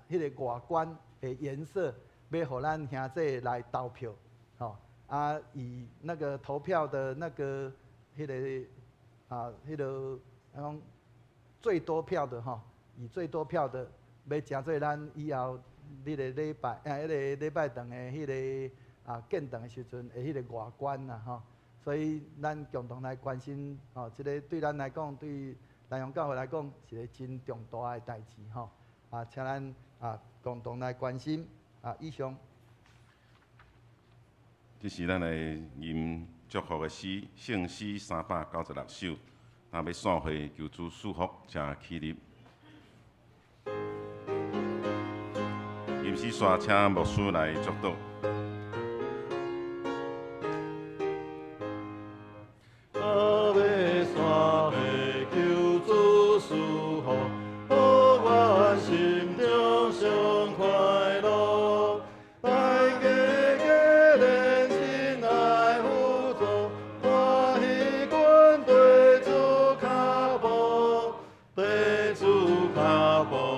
迄个外观的颜色，要互咱兄弟来投票，以那个投票的那个迄个最多票的以最多票的要诚做咱以后迄个礼拜礼拜堂的迄个建堂的时阵的迄个外观所以咱共同来关心即个对咱来讲对。南洋教会来讲是一个真重大的代志请咱共同来关心以上。这是咱的吟祝福的诗，圣诗396首，要散会求主祝福，请起立。吟诗线请牧师来祝祷。主卡波。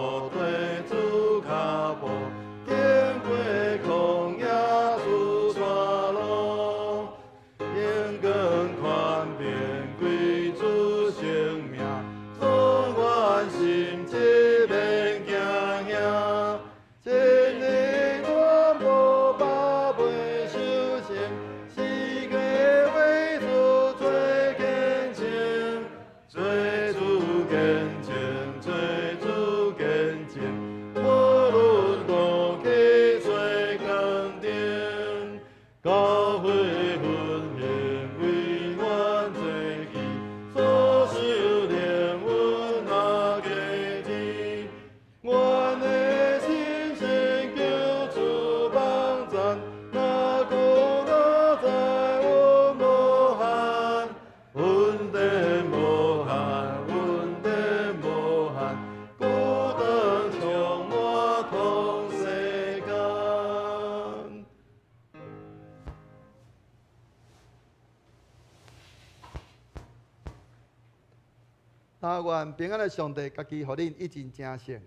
愿平安的上帝家己互恁一尽正胜。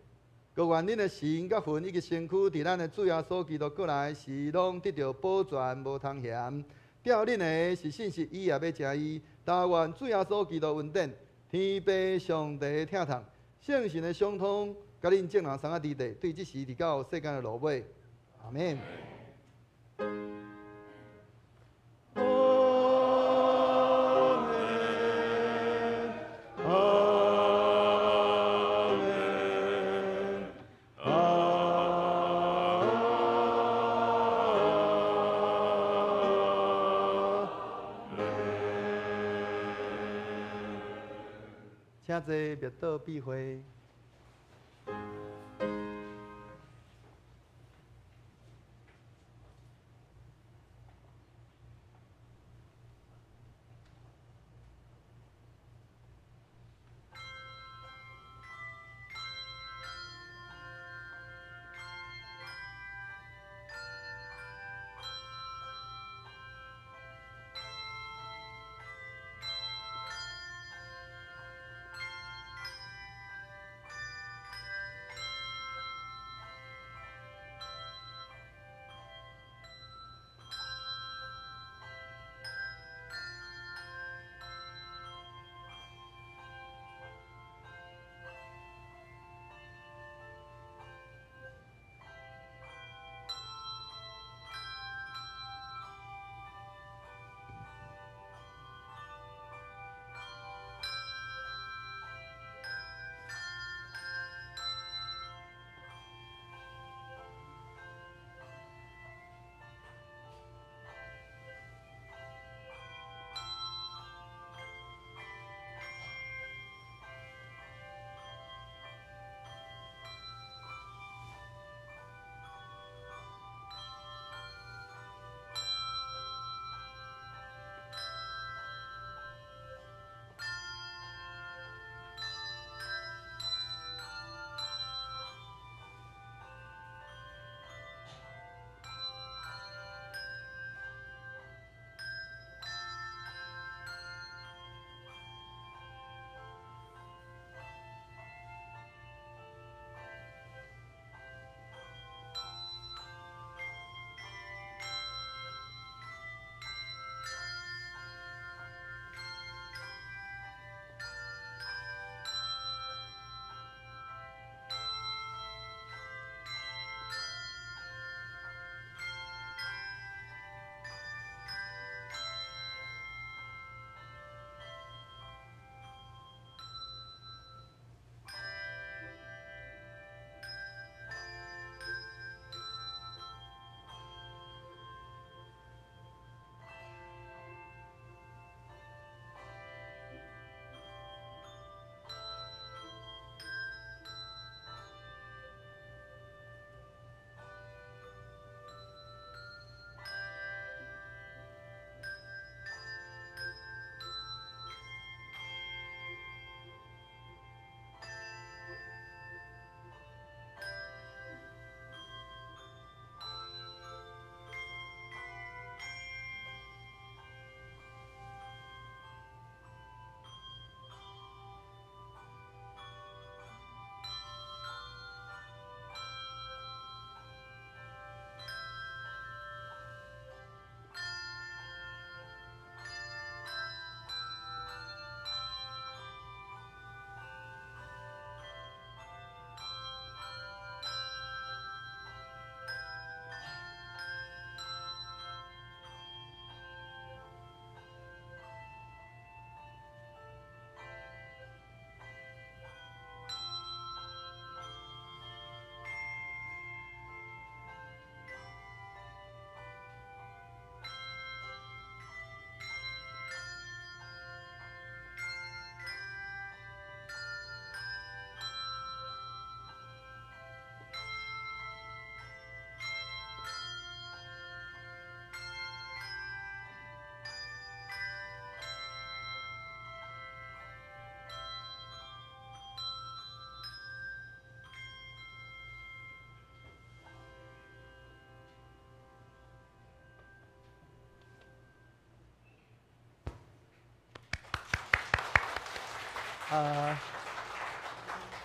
各愿恁的心、甲魂以及身躯，伫咱的主耶稣基督过来时，拢得到保全，无通嫌。叫恁的是信息以也要诚意。但愿主耶稣基督恩典、天父上帝疼痛、圣神的相通，甲恁众人三个伫地，对即时直到世间的落尾。阿免。请坐，灭道避讳。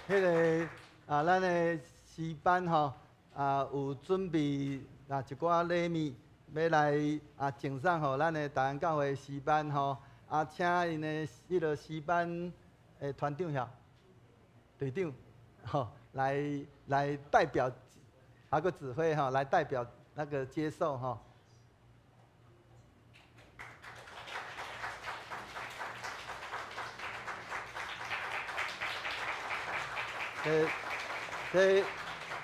迄个咱的诗班吼有准备一寡礼物要来赠送互咱的大安教会诗班吼请因的迄个诗班的团长遐队长吼来代表，还个指挥吼来代表那个接受吼。这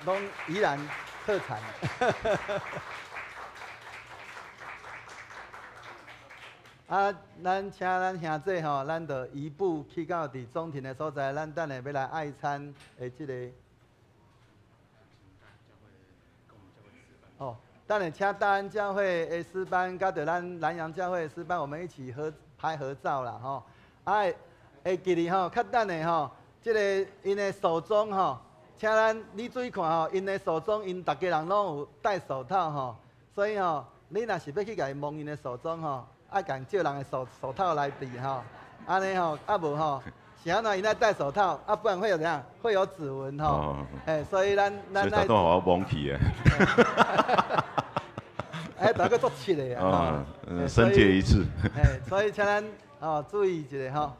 拢宜兰特产。咱请咱兄弟吼，咱就移步去到伫中庭的所在，咱等下要来爱餐的即个。哦，等下请大安教会的诗班，甲着咱南洋教会的诗班，我们一起拍合照啦吼。会记哩吼，较等下吼。即个因的手中吼，请你注意看吼，因的手中因大家人拢有戴手套吼，所以吼，你若是要去甲伊摸因的手中吼，爱甲借人的手套来戴吼，安尼吼，无吼，是安怎因爱戴手套，不然会有怎样？会有指纹吼。所以咱所以都好蒙起诶。大家做七个啊。申诫一次。所以请咱注意一下吼，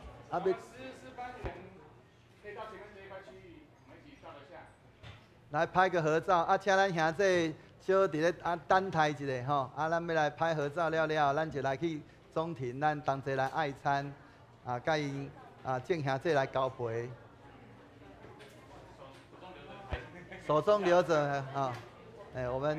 来拍个合照，请咱兄弟小伫咧等待一下吼，咱要来拍合照了，咱就来去中庭，咱同齐来爱餐，甲因正兄弟来交陪，手中留着我们。